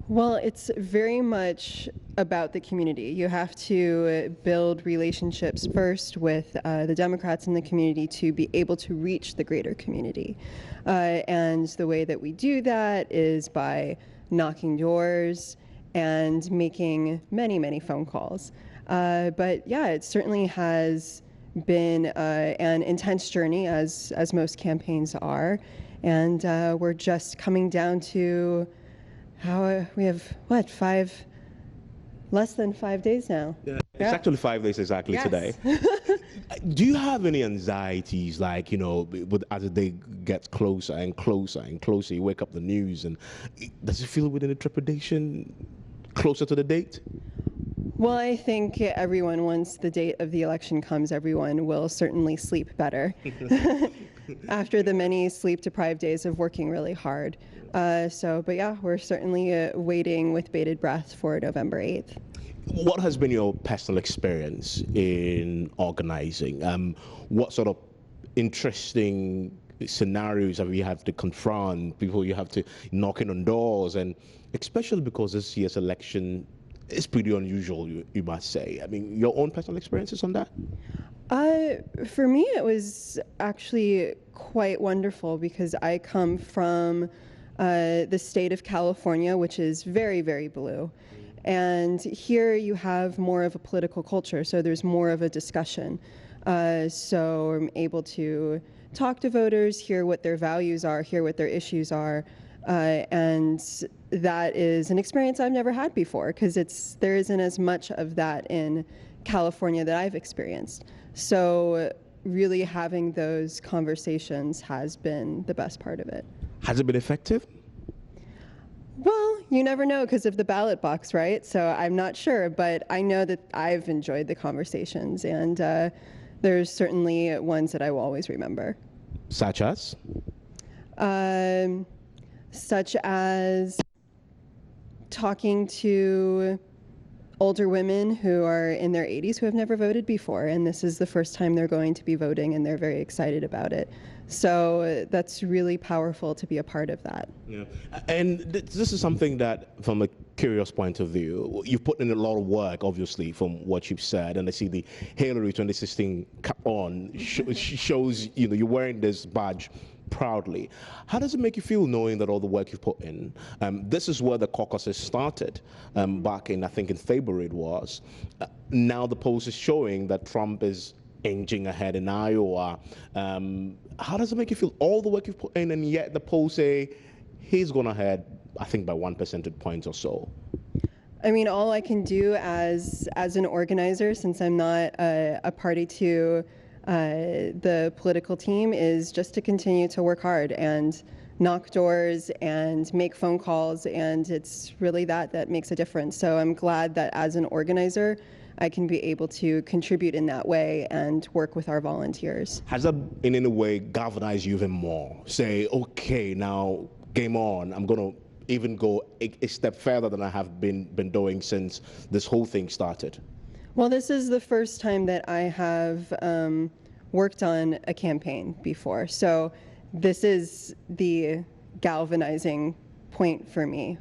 Well, it's very much about the community. You have to build relationships first with the Democrats in the community to be able to reach the greater community. And the way that we do that is by knocking doors and making many, many phone calls. But yeah, it certainly has been an intense journey, as most campaigns are. And we're just coming down to how we have, what, less than 5 days now. Yeah. It's actually 5 days exactly today. Do you have any anxieties, like, you know, as the day gets closer and closer and closer, you wake up the news, and does it feel with any trepidation closer to the date? Well, I think everyone, once the date of the election comes, everyone will certainly sleep better after the many sleep-deprived days of working really hard. But yeah, we're certainly waiting with bated breath for November 8th. What has been your personal experience in organizing? What sort of interesting scenarios have you had to confront, people you have to knocking on doors, and especially because this year's election is pretty unusual, you must say. I mean, your own personal experiences on that? For me, it was actually quite wonderful because I come from the state of California, which is very, very blue. And here you have more of a political culture, so there's more of a discussion. So I'm able to talk to voters, hear what their values are, hear what their issues are, and that is an experience I've never had before because there isn't as much of that in California that I've experienced. So really having those conversations has been the best part of it. Has it been effective? Well, you never know because of the ballot box, right? So I'm not sure, but I know that I've enjoyed the conversations, and there's certainly ones that I will always remember. Such as? Such as talking to older women who are in their 80s who have never voted before, and this is the first time they're going to be voting, and they're very excited about it. So that's really powerful to be a part of that. Yeah. And this is something that, from a curious point of view, you've put in a lot of work, obviously, from what you've said, and I see the Hillary 2016 cap on shows, you know, you're wearing this badge proudly. How does it make you feel knowing that all the work you've put in? This is where the caucuses started back in, I think in February it was. Now the polls is showing that Trump is inching ahead in Iowa. How does it make you feel, all the work you've put in, and yet the polls say he's gone ahead, I think by 1 percentage point or so? I mean, all I can do as an organizer, since I'm not a party to the political team, is just to continue to work hard and knock doors and make phone calls, and it's really that makes a difference. So I'm glad that as an organizer, I can be able to contribute in that way and work with our volunteers. Has that in any way galvanized you even more? Say, okay, now game on, I'm going to even go a step further than I have been doing since this whole thing started? Well, this is the first time that I have worked on a campaign before, so this is the galvanizing point for me.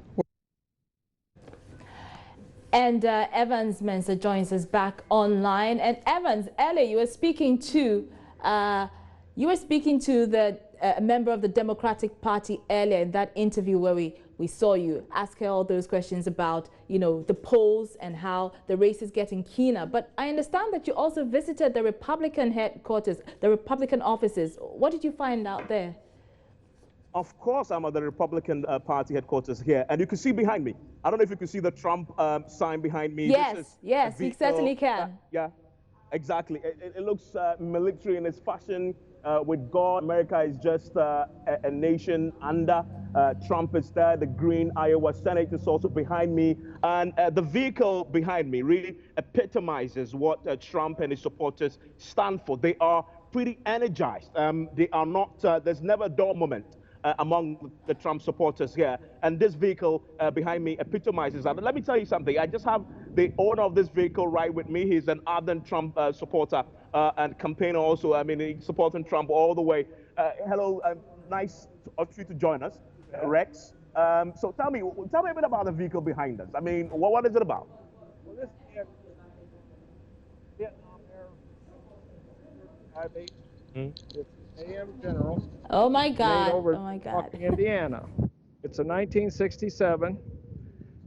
And Evans Mensah joins us back online. And Evans, earlier you were speaking to the a member of the Democratic Party earlier in that interview where we saw you ask her all those questions about, you know, the polls and how the race is getting keener. But I understand that you also visited the Republican headquarters, the Republican offices. What did you find out there? Of course, I'm at the Republican Party headquarters here, and you can see behind me. I don't know if you can see the Trump sign behind me. Yes, yes, you certainly can. Yeah, exactly. It looks military in its fashion. With God, America is just a nation under Trump is there. The green Iowa Senate is also behind me, and the vehicle behind me really epitomizes what Trump and his supporters stand for. They are pretty energized. They are not. There's never a dull moment among the Trump supporters here. And this vehicle behind me epitomizes that. But let me tell you something. I just have the owner of this vehicle right with me. He's an ardent Trump supporter and campaigner also. I mean, he's supporting Trump all the way. Hello, nice of you to join us, Rex. So tell me a bit about the vehicle behind us. I mean, what is it about? Well, this is Vietnam Air 58. It's AM General. Oh my God! Made over oh my God! Indiana. It's a 1967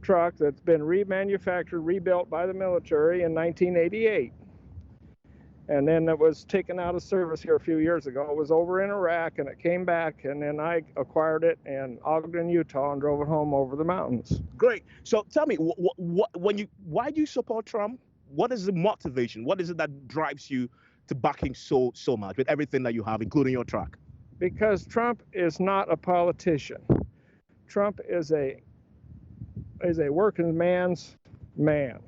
truck that's been remanufactured, rebuilt by the military in 1988, and then it was taken out of service here a few years ago. It was over in Iraq, and it came back, and then I acquired it in Ogden, Utah, and drove it home over the mountains. Great. So tell me, why do you support Trump? What is the motivation? What is it that drives you to backing so much with everything that you have, including your truck? Because Trump is not a politician. Trump is a working man's man.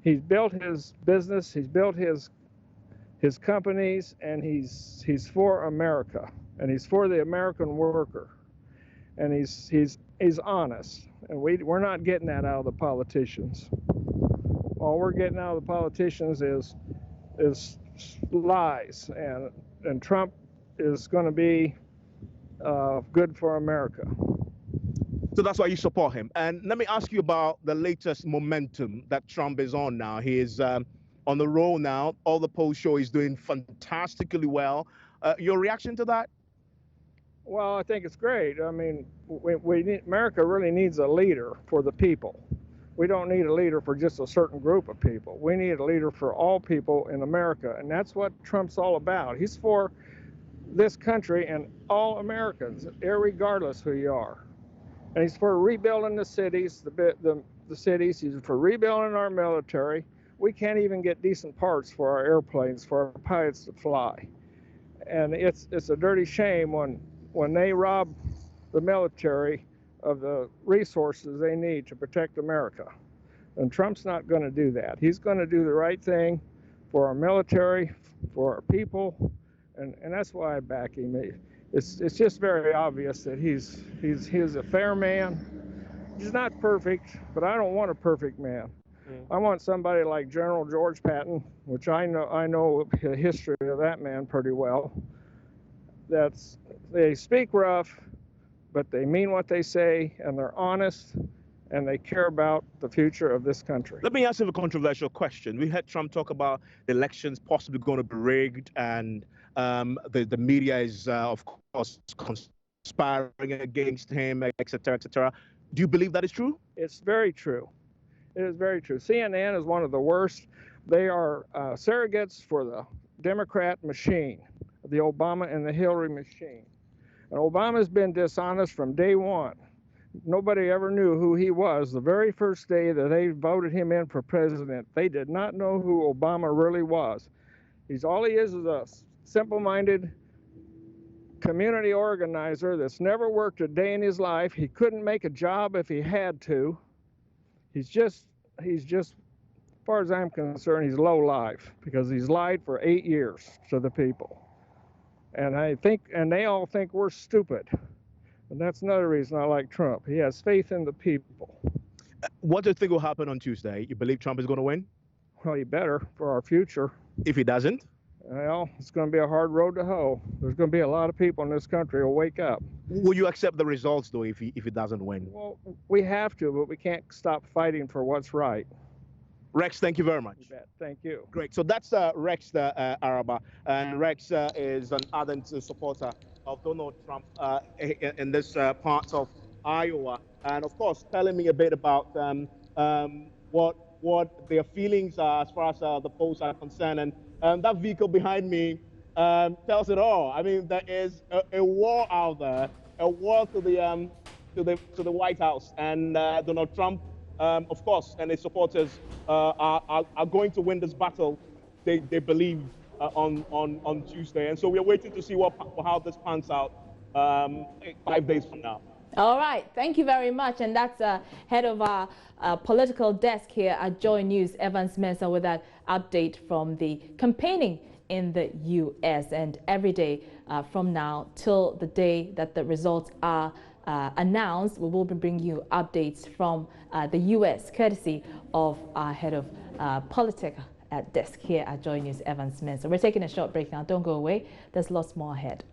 He's built his business, he's built his companies, and he's for America, and he's for the American worker, and he's honest, and we're not getting that out of the politicians. All we're getting out of the politicians is lies, and Trump is going to be good for America. So that's why you support him. And let me ask you about the latest momentum that Trump is on now. He is on the roll now. All the polls show he's doing fantastically well. Your reaction to that? Well, I think it's great. I mean, America really needs a leader for the people. We don't need a leader for just a certain group of people. We need a leader for all people in America, and that's what Trump's all about. He's for this country and all Americans, irregardless who you are. And he's for rebuilding the cities, the cities. He's for rebuilding our military. We can't even get decent parts for our airplanes, for our pilots to fly. And it's a dirty shame when they rob the military of the resources they need to protect America. And Trump's not going to do that. He's going to do the right thing for our military, for our people, and that's why I back him. It's just very obvious that he's a fair man. He's not perfect, but I don't want a perfect man. I want somebody like General George Patton, which I know the history of that man pretty well. They speak rough, but they mean what they say, and they're honest, and they care about the future of this country. Let me ask you a controversial question. We had Trump talk about the elections possibly going to be rigged, and the media is, of course, conspiring against him, et cetera, et cetera. Do you believe that is true? It's very true. It is very true. CNN is one of the worst. They are surrogates for the Democrat machine, the Obama and the Hillary machine. And Obama's been dishonest from day one. Nobody ever knew who he was. The very first day that they voted him in for president, they did not know who Obama really was. All he is a simple-minded community organizer that's never worked a day in his life. He couldn't make a job if he had to. He's just, as far as I'm concerned, he's low life because he's lied for 8 years to the people. And they all think we're stupid. And that's another reason I like Trump. He has faith in the people. What do you think will happen on Tuesday? You believe Trump is going to win? Well, he better for our future. If he doesn't? Well, it's going to be a hard road to hoe. There's going to be a lot of people in this country who will wake up. Will you accept the results, though, if he doesn't win? Well, we have to, but we can't stop fighting for what's right. Rex, thank you very much. You bet. Thank you. Great. So that's Rex Araba. And Rex is an ardent supporter of Donald Trump in this part of Iowa, and of course telling me a bit about what their feelings are as far as the polls are concerned. And that vehicle behind me tells it all. I mean, there is a war out there, a war to the White House, and Donald Trump, of course, and his supporters are going to win this battle. They believe on Tuesday, and so we're waiting to see how this pans out 5 days from now. All right, thank you very much. And that's head of our political desk here at Joy News, Evans Mensah, with that update from the campaigning in the U.S. And every day from now till the day that the results are announced, we will be bringing you updates from the U.S. courtesy of our head of politics at desk here at Joy News, Evans Mensah. We're taking a short break now. Don't go away. There's lots more ahead.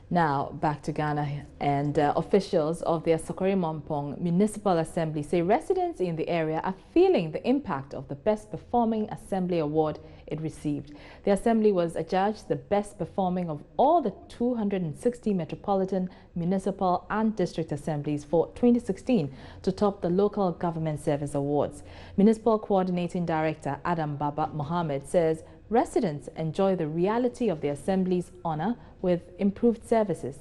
Now, back to Ghana, and officials of the Asokore-Mampong Municipal Assembly say residents in the area are feeling the impact of the Best Performing Assembly Award it received. The assembly was adjudged the best performing of all the 260 metropolitan, municipal and district assemblies for 2016 to top the Local Government Service Awards. Municipal Coordinating Director Adam Baba Mohammed says residents enjoy the reality of the Assembly's honor with improved services.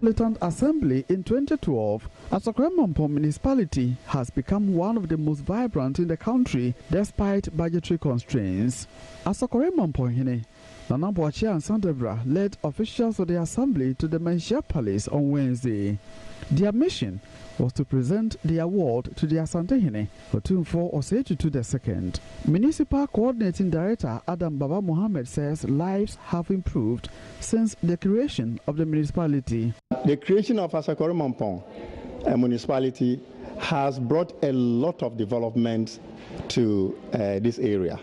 Metropolitan Assembly in 2012, Asokore-Mampong municipality has become one of the most vibrant in the country despite budgetary constraints. Asokore-Mampong Hine Nana Boachie and Sandebra led officials of the assembly to the Menchia Palace on Wednesday. Their mission was to present the award to the Asantehene Otumfo Osetutu II. Municipal Coordinating Director Adam Baba Mohammed says lives have improved since the creation of the municipality. The creation of Asokore-Mampong municipality has brought a lot of development to this area.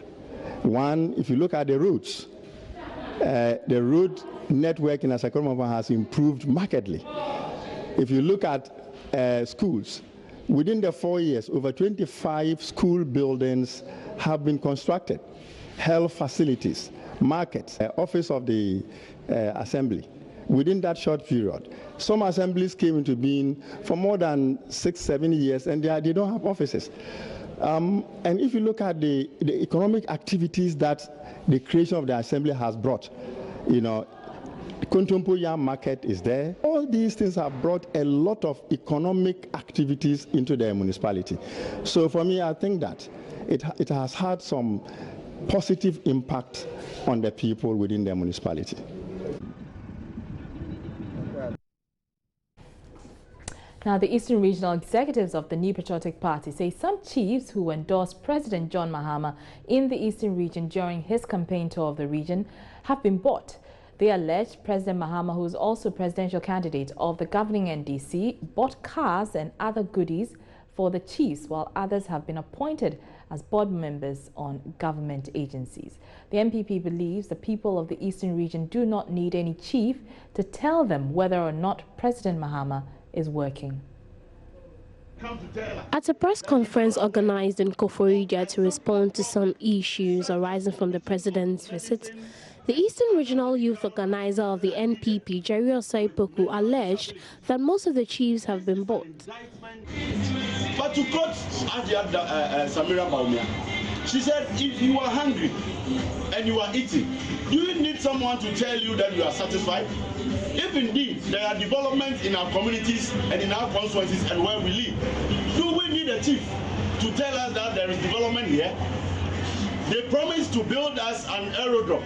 One, if you look at the routes, the road network in Asokore-Mampong has improved markedly. If you look at schools, within the 4 years, over 25 school buildings have been constructed, health facilities, markets, office of the assembly. Within that short period, some assemblies came into being for more than 6-7 years, and they don't have offices. And if you look at the economic activities that the creation of the assembly has brought, you know, Kontompo Yam market is there. All these things have brought a lot of economic activities into the municipality. So for me, I think that it has had some positive impact on the people within the municipality. Now, the Eastern Regional Executives of the New Patriotic Party say some chiefs who endorsed President John Mahama in the Eastern region during his campaign tour of the region have been bought. They allege President Mahama, who is also presidential candidate of the governing NDC, bought cars and other goodies for the chiefs, while others have been appointed as board members on government agencies. The NPP believes the people of the Eastern region do not need any chief to tell them whether or not President Mahama is working. At a press conference organized in Koforidua to respond to some issues arising from the president's visit, the Eastern Regional Youth Organizer of the NPP, Jerry Osaipoku, alleged that most of the chiefs have been bought. But to quote Samira Baumia, she said, if you are hungry and you are eating, do you need someone to tell you that you are satisfied? If indeed there are developments in our communities and in our constituencies and where we live, do we need a chief to tell us that there is development here? They promised to build us an aerodrome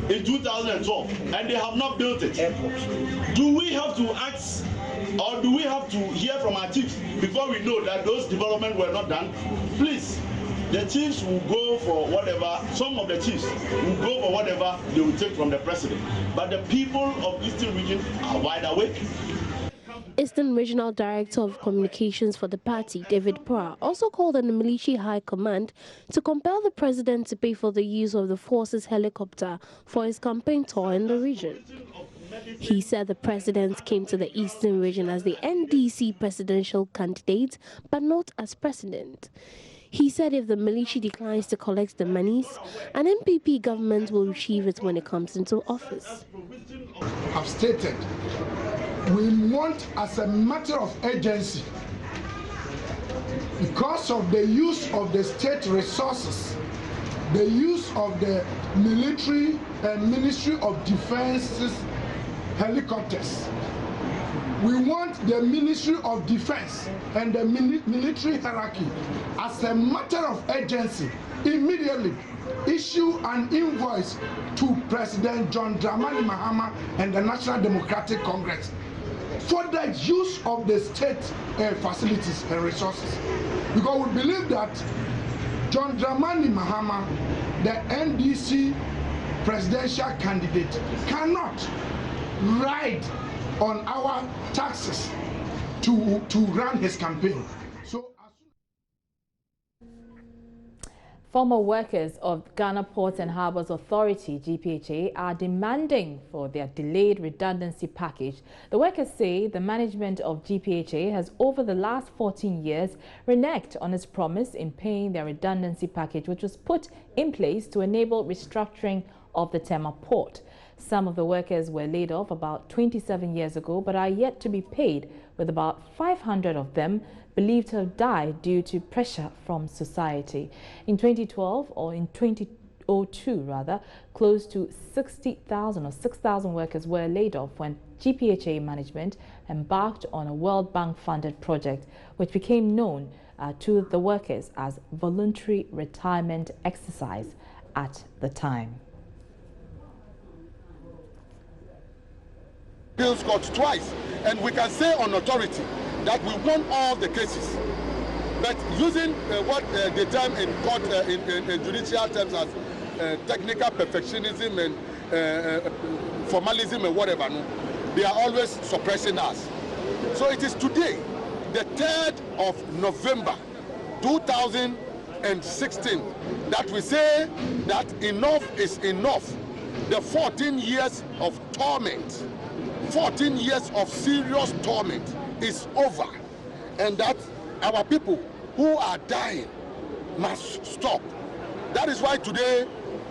in 2012 and they have not built it. Do we have to ask or do we have to hear from our chiefs before we know that those developments were not done? Please, the chiefs will go for whatever, some of the chiefs will go for whatever they will take from the president. But the people of Eastern region are wide awake. Eastern Regional Director of Communications for the party, David Pra, also called on the Military High Command to compel the president to pay for the use of the force's helicopter for his campaign tour in the region. He said the president came to the Eastern region as the NDC presidential candidate, but not as president. He said if the military declines to collect the monies, an MPP government will retrieve it when it comes into office. Have stated we want, as a matter of urgency, because of the use of the state resources, the use of the military and Ministry of Defense's helicopters. We want the Ministry of Defense and the military hierarchy, as a matter of urgency, immediately issue an invoice to President John Dramani Mahama and the National Democratic Congress for the use of the state facilities and resources. Because we believe that John Dramani Mahama, the NDC presidential candidate, cannot ride on our taxes to run his campaign. So, former workers of Ghana Ports and Harbours Authority, GPHA, are demanding for their delayed redundancy package. The workers say the management of GPHA has, over the last 14 years, reneged on its promise in paying their redundancy package, which was put in place to enable restructuring of the Tema port. Some of the workers were laid off about 27 years ago, but are yet to be paid, with about 500 of them believed to have died due to pressure from society. In 2012, or in 2002 rather, close to 60,000 or 6,000 workers were laid off when GPHA management embarked on a World Bank funded project which became known to the workers as voluntary retirement exercise at the time. Appeals court twice, and we can say on authority that we won all the cases. But using what they term in court, in judicial terms as technical perfectionism and formalism and whatever, no, they are always suppressing us. So it is today, the 3rd of November 2016, that we say that enough is enough. The 14 years of torment, 14 years of serious torment is over, and that our people who are dying must stop. That is why today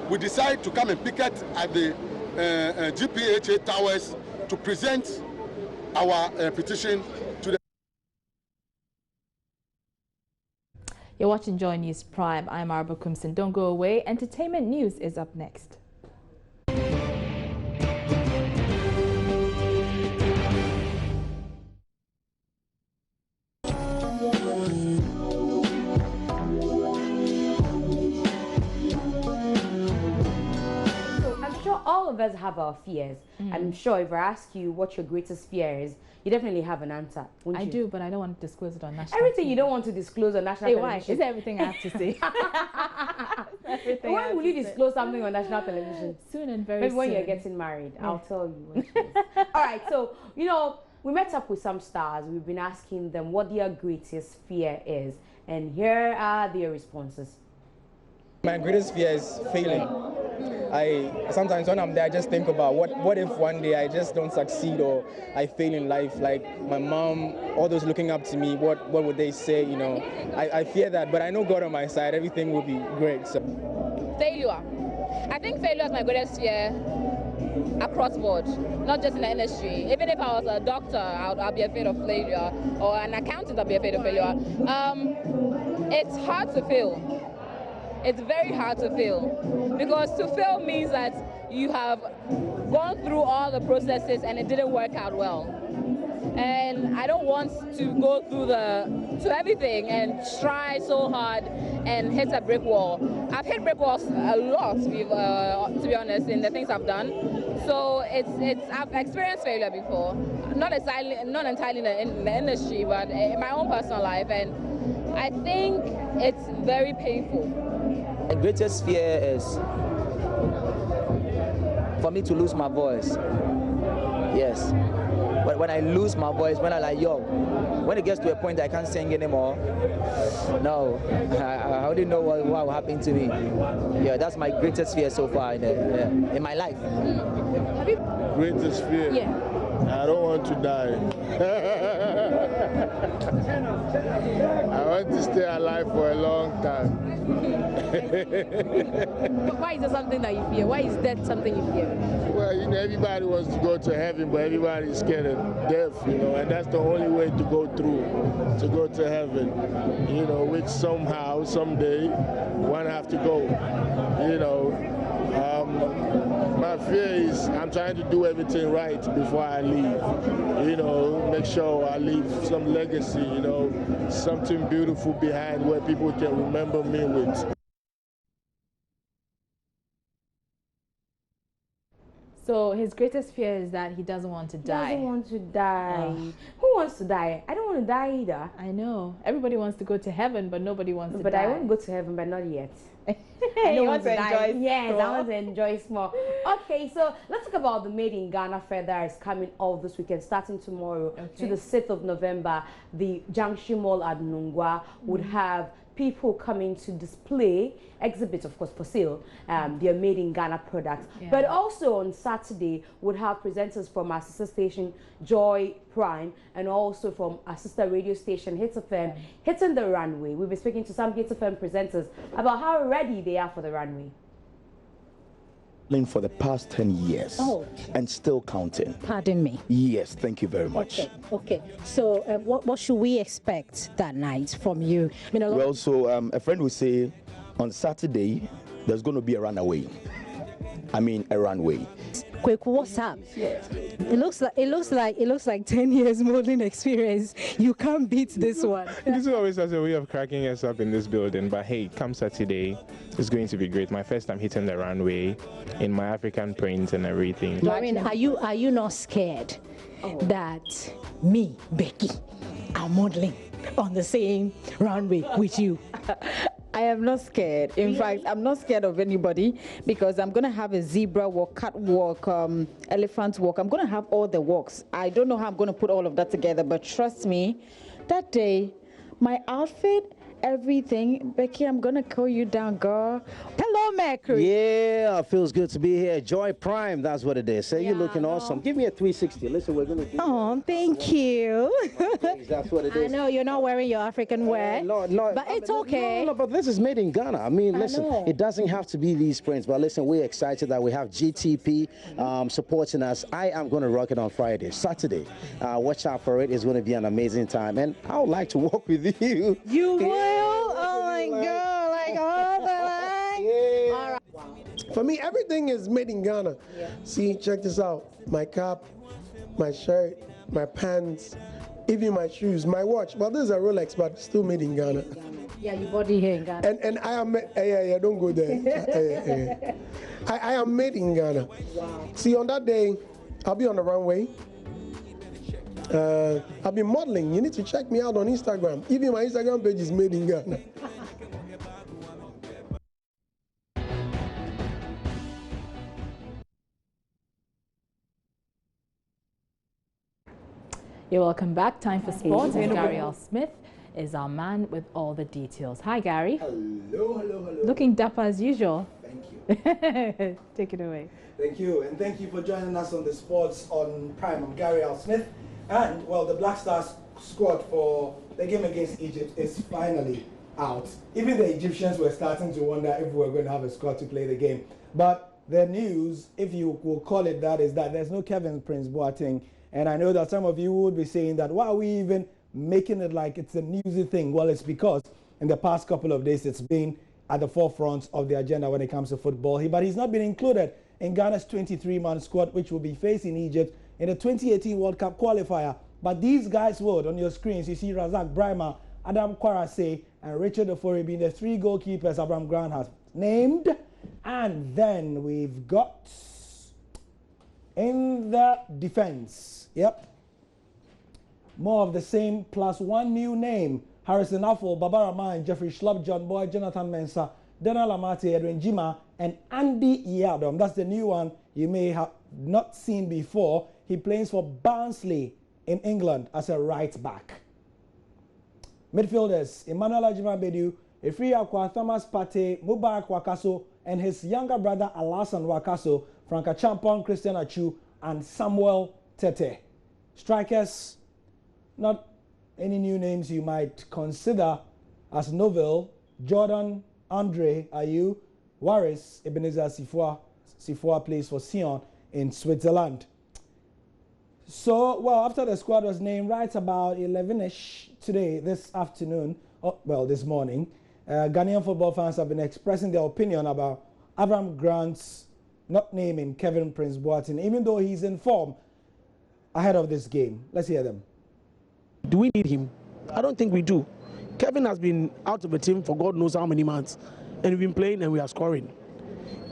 we decide to come and picket at the GPHA towers to present our petition to the... You're watching Joy News Prime. I'm Arba Kumsin. Don't go away. Entertainment news is up next. All of us have our fears. I'm sure if I ask you what your greatest fear is, you definitely have an answer. I do, but I don't want to disclose it on national Everything TV. You don't want to disclose on national television. Why? Is everything I have to say? When will you disclose something on national television? Soon and very Maybe soon. when you're getting married. I'll tell you when it is. All right, so, you know, we met up with some stars. We've been asking them what their greatest fear is. And here are their responses. My greatest fear is failing. Sometimes when I'm there, I just think about what if one day I just don't succeed or I fail in life, like my mom, all those looking up to me, what would they say, you know? I fear that, but I know God on my side, everything will be great. So. Failure. I think failure is my greatest fear across board, not just in the industry. Even if I was a doctor, I'll be afraid of failure, or an accountant, I'll be afraid of failure. It's hard to fail. It's very hard to fail, because to fail means that you have gone through all the processes and it didn't work out well. And I don't want to go through everything and try so hard and hit a brick wall. I've hit brick walls a lot, to be honest, in the things I've done. So I've experienced failure before, not entirely in the industry, but in my own personal life, and I think it's very painful. My greatest fear is for me to lose my voice. Yes. But when I lose my voice, when I'm like, yo, when it gets to a point I can't sing anymore, no, I wouldn't know what will happen to me. Yeah, that's my greatest fear so far in my life. Have you? Greatest fear? Yeah. I don't want to die. I want to stay alive for a long time. But why is there something that you fear? Why is death something you fear? Well, you know, everybody wants to go to heaven, but everybody is scared of death, you know, and that's the only way to go through, to go to heaven, you know, which somehow, someday, one have to go, you know. My fear is I'm trying to do everything right before I leave, you know, make sure I leave some legacy, you know, something beautiful behind where people can remember me with. So his greatest fear is that he doesn't want to die. Doesn't want to die. Who wants to die? I don't want to die either. I know. Everybody wants to go to heaven, but nobody wants to die. But I want to go to heaven, but not yet. I don't want to enjoy. Yes, I want to enjoy small. Okay, so let's talk about the Made in Ghana fair that is coming off this weekend, starting tomorrow to the 6th of November. The Junction Mall at Nungwa would have people coming to display, exhibit, of course, for sale, their Made in Ghana products. Yeah. But also on Saturday, would have presenters from our sister station, Joy Prime, and also from our sister radio station, Hits FM, hitting the runway. We'll be speaking to some Hits FM presenters about how ready they are for the runway. For the past 10 years and still counting. Pardon me. Yes, thank you very much. Okay. So what should we expect that night from you? Well, so a friend would say on Saturday there's going to be a runaway. I mean a runway. Quick, what's up? It looks like 10 years modeling experience. You can't beat this one. This always has a way of cracking us up in this building, but hey, come Saturday, it's going to be great. My first time hitting the runway in my African print and everything. Maureen, are you not scared that me, Becky, are modeling on the same runway with you? I am not scared. In fact, I'm not scared of anybody because I'm going to have a zebra walk, catwalk, elephant walk. I'm going to have all the walks. I don't know how I'm going to put all of that together, but trust me, that day, my outfit, everything, Becky, I'm going to call you down, girl. Hello, Mercury. Yeah, feels good to be here. Joy Prime, that's what it is. Say you're looking awesome. Give me a 360. Listen, we're going to do thank you. That's what it is. I know you're not wearing your African wear, but it's okay. No, but this is made in Ghana. I mean, listen, it doesn't have to be these prints, but listen, we're excited that we have GTP supporting us. I am going to rock it on Friday. Saturday, watch out for it. It's going to be an amazing time, and I would like to walk with you. You will? Oh my God, like all the line. All right. For me, everything is made in Ghana. See, check this out. My cap, my shirt, my pants, even my shoes, my watch. Well, this is a Rolex, but still made in Ghana. Yeah, you bought it here in Ghana. And I am, don't go there. I am made in Ghana. Wow. See, on that day, I'll be on the runway. I'll be modeling. You need to check me out on Instagram. Even my Instagram page is made in Ghana. You're welcome back. Time for sports. And Gary L. Smith is our man with all the details. Hi, Gary. Hello. Looking dapper as usual. Thank you. Take it away. Thank you, and thank you for joining us on the Sports on Prime. I'm Gary L. Smith. And, well, the Black Stars squad for the game against Egypt is finally out. Even the Egyptians were starting to wonder if we were going to have a squad to play the game. But the news, if you will call it that, is that there's no Kevin Prince Boateng. And I know that some of you would be saying that, why are we even making it like it's a newsy thing? Well, it's because in the past couple of days, it's been at the forefront of the agenda when it comes to football. But he's not been included in Ghana's 23-man squad, which will be facing Egypt in the 2018 World Cup qualifier. But these guys would, on your screens, you see Razak Brahma, Adam Kwarase, and Richard Ofori being the three goalkeepers Abraham Grant has named. And then we've got in the defense, more of the same plus one new name. Harrison Affle, Barbara Mann, Jeffrey Schlupp, John Boy, Jonathan Mensah, Daniel Amati, Edwin Jima, and Andy Yadom. That's the new one you may have not seen before. He plays for Barnsley in England as a right back. Midfielders Emmanuel Ajimabedu, Efri Akwa, Thomas Partey, Mubarak Wakaso, and his younger brother Alassane Wakaso, Franka Champon, Christian Achu, and Samuel Tete. Strikers, not any new names you might consider as novel: Jordan, Andre, Ayew, Waris, Ebenezer Sifua. Sifua plays for Sion in Switzerland. So, well, after the squad was named right about 11ish today, this afternoon, this morning, Ghanaian football fans have been expressing their opinion about Abraham Grant's not naming Kevin Prince Boateng, even though he's in form ahead of this game. Let's hear them. Do we need him? I don't think we do. Kevin has been out of the team for God knows how many months, and we've been playing and we are scoring.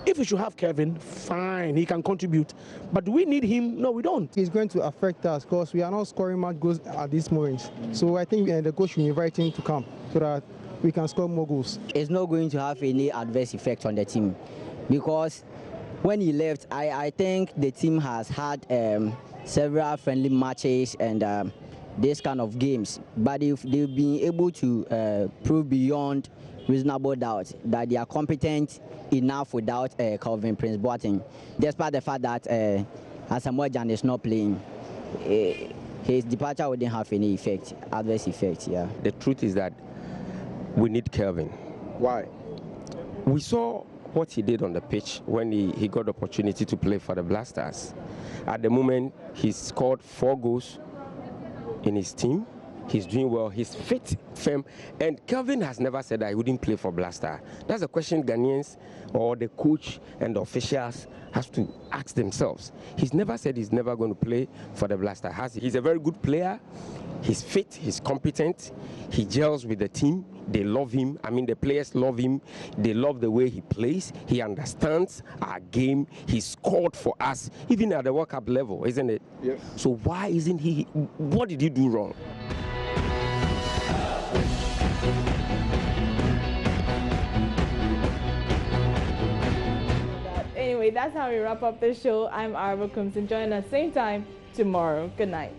If we should have Kevin, fine, he can contribute. But do we need him? No, we don't. It's going to affect us because we are not scoring much goals at this moment. So I think the coach should invite him to come so that we can score more goals. It's not going to have any adverse effect on the team because when he left, I think the team has had several friendly matches and this kind of games. But if they've been able to prove beyond reasonable doubt that they are competent enough without Calvin Prince Boateng, despite the fact that Asamoah Gyan is not playing, his departure wouldn't have any effect, adverse effect. Yeah. The truth is that we need Calvin. Why? We saw what he did on the pitch when he got the opportunity to play for the Blasters. At the moment, he's scored 4 goals in his team. He's doing well, he's fit, firm, and Kelvin has never said that he wouldn't play for Blaster. That's a question Ghanaians or the coach and the officials have to ask themselves. He's never said he's never going to play for the Blaster. He's a very good player, he's fit, he's competent, he gels with the team, they love him. I mean, the players love him, they love the way he plays, he understands our game, he scored for us, even at the World Cup level, isn't it? Yes. So why isn't he, what did he do wrong? Anyway, that's how we wrap up the show. I'm Arva Kumsin. Join us same time tomorrow. Good night.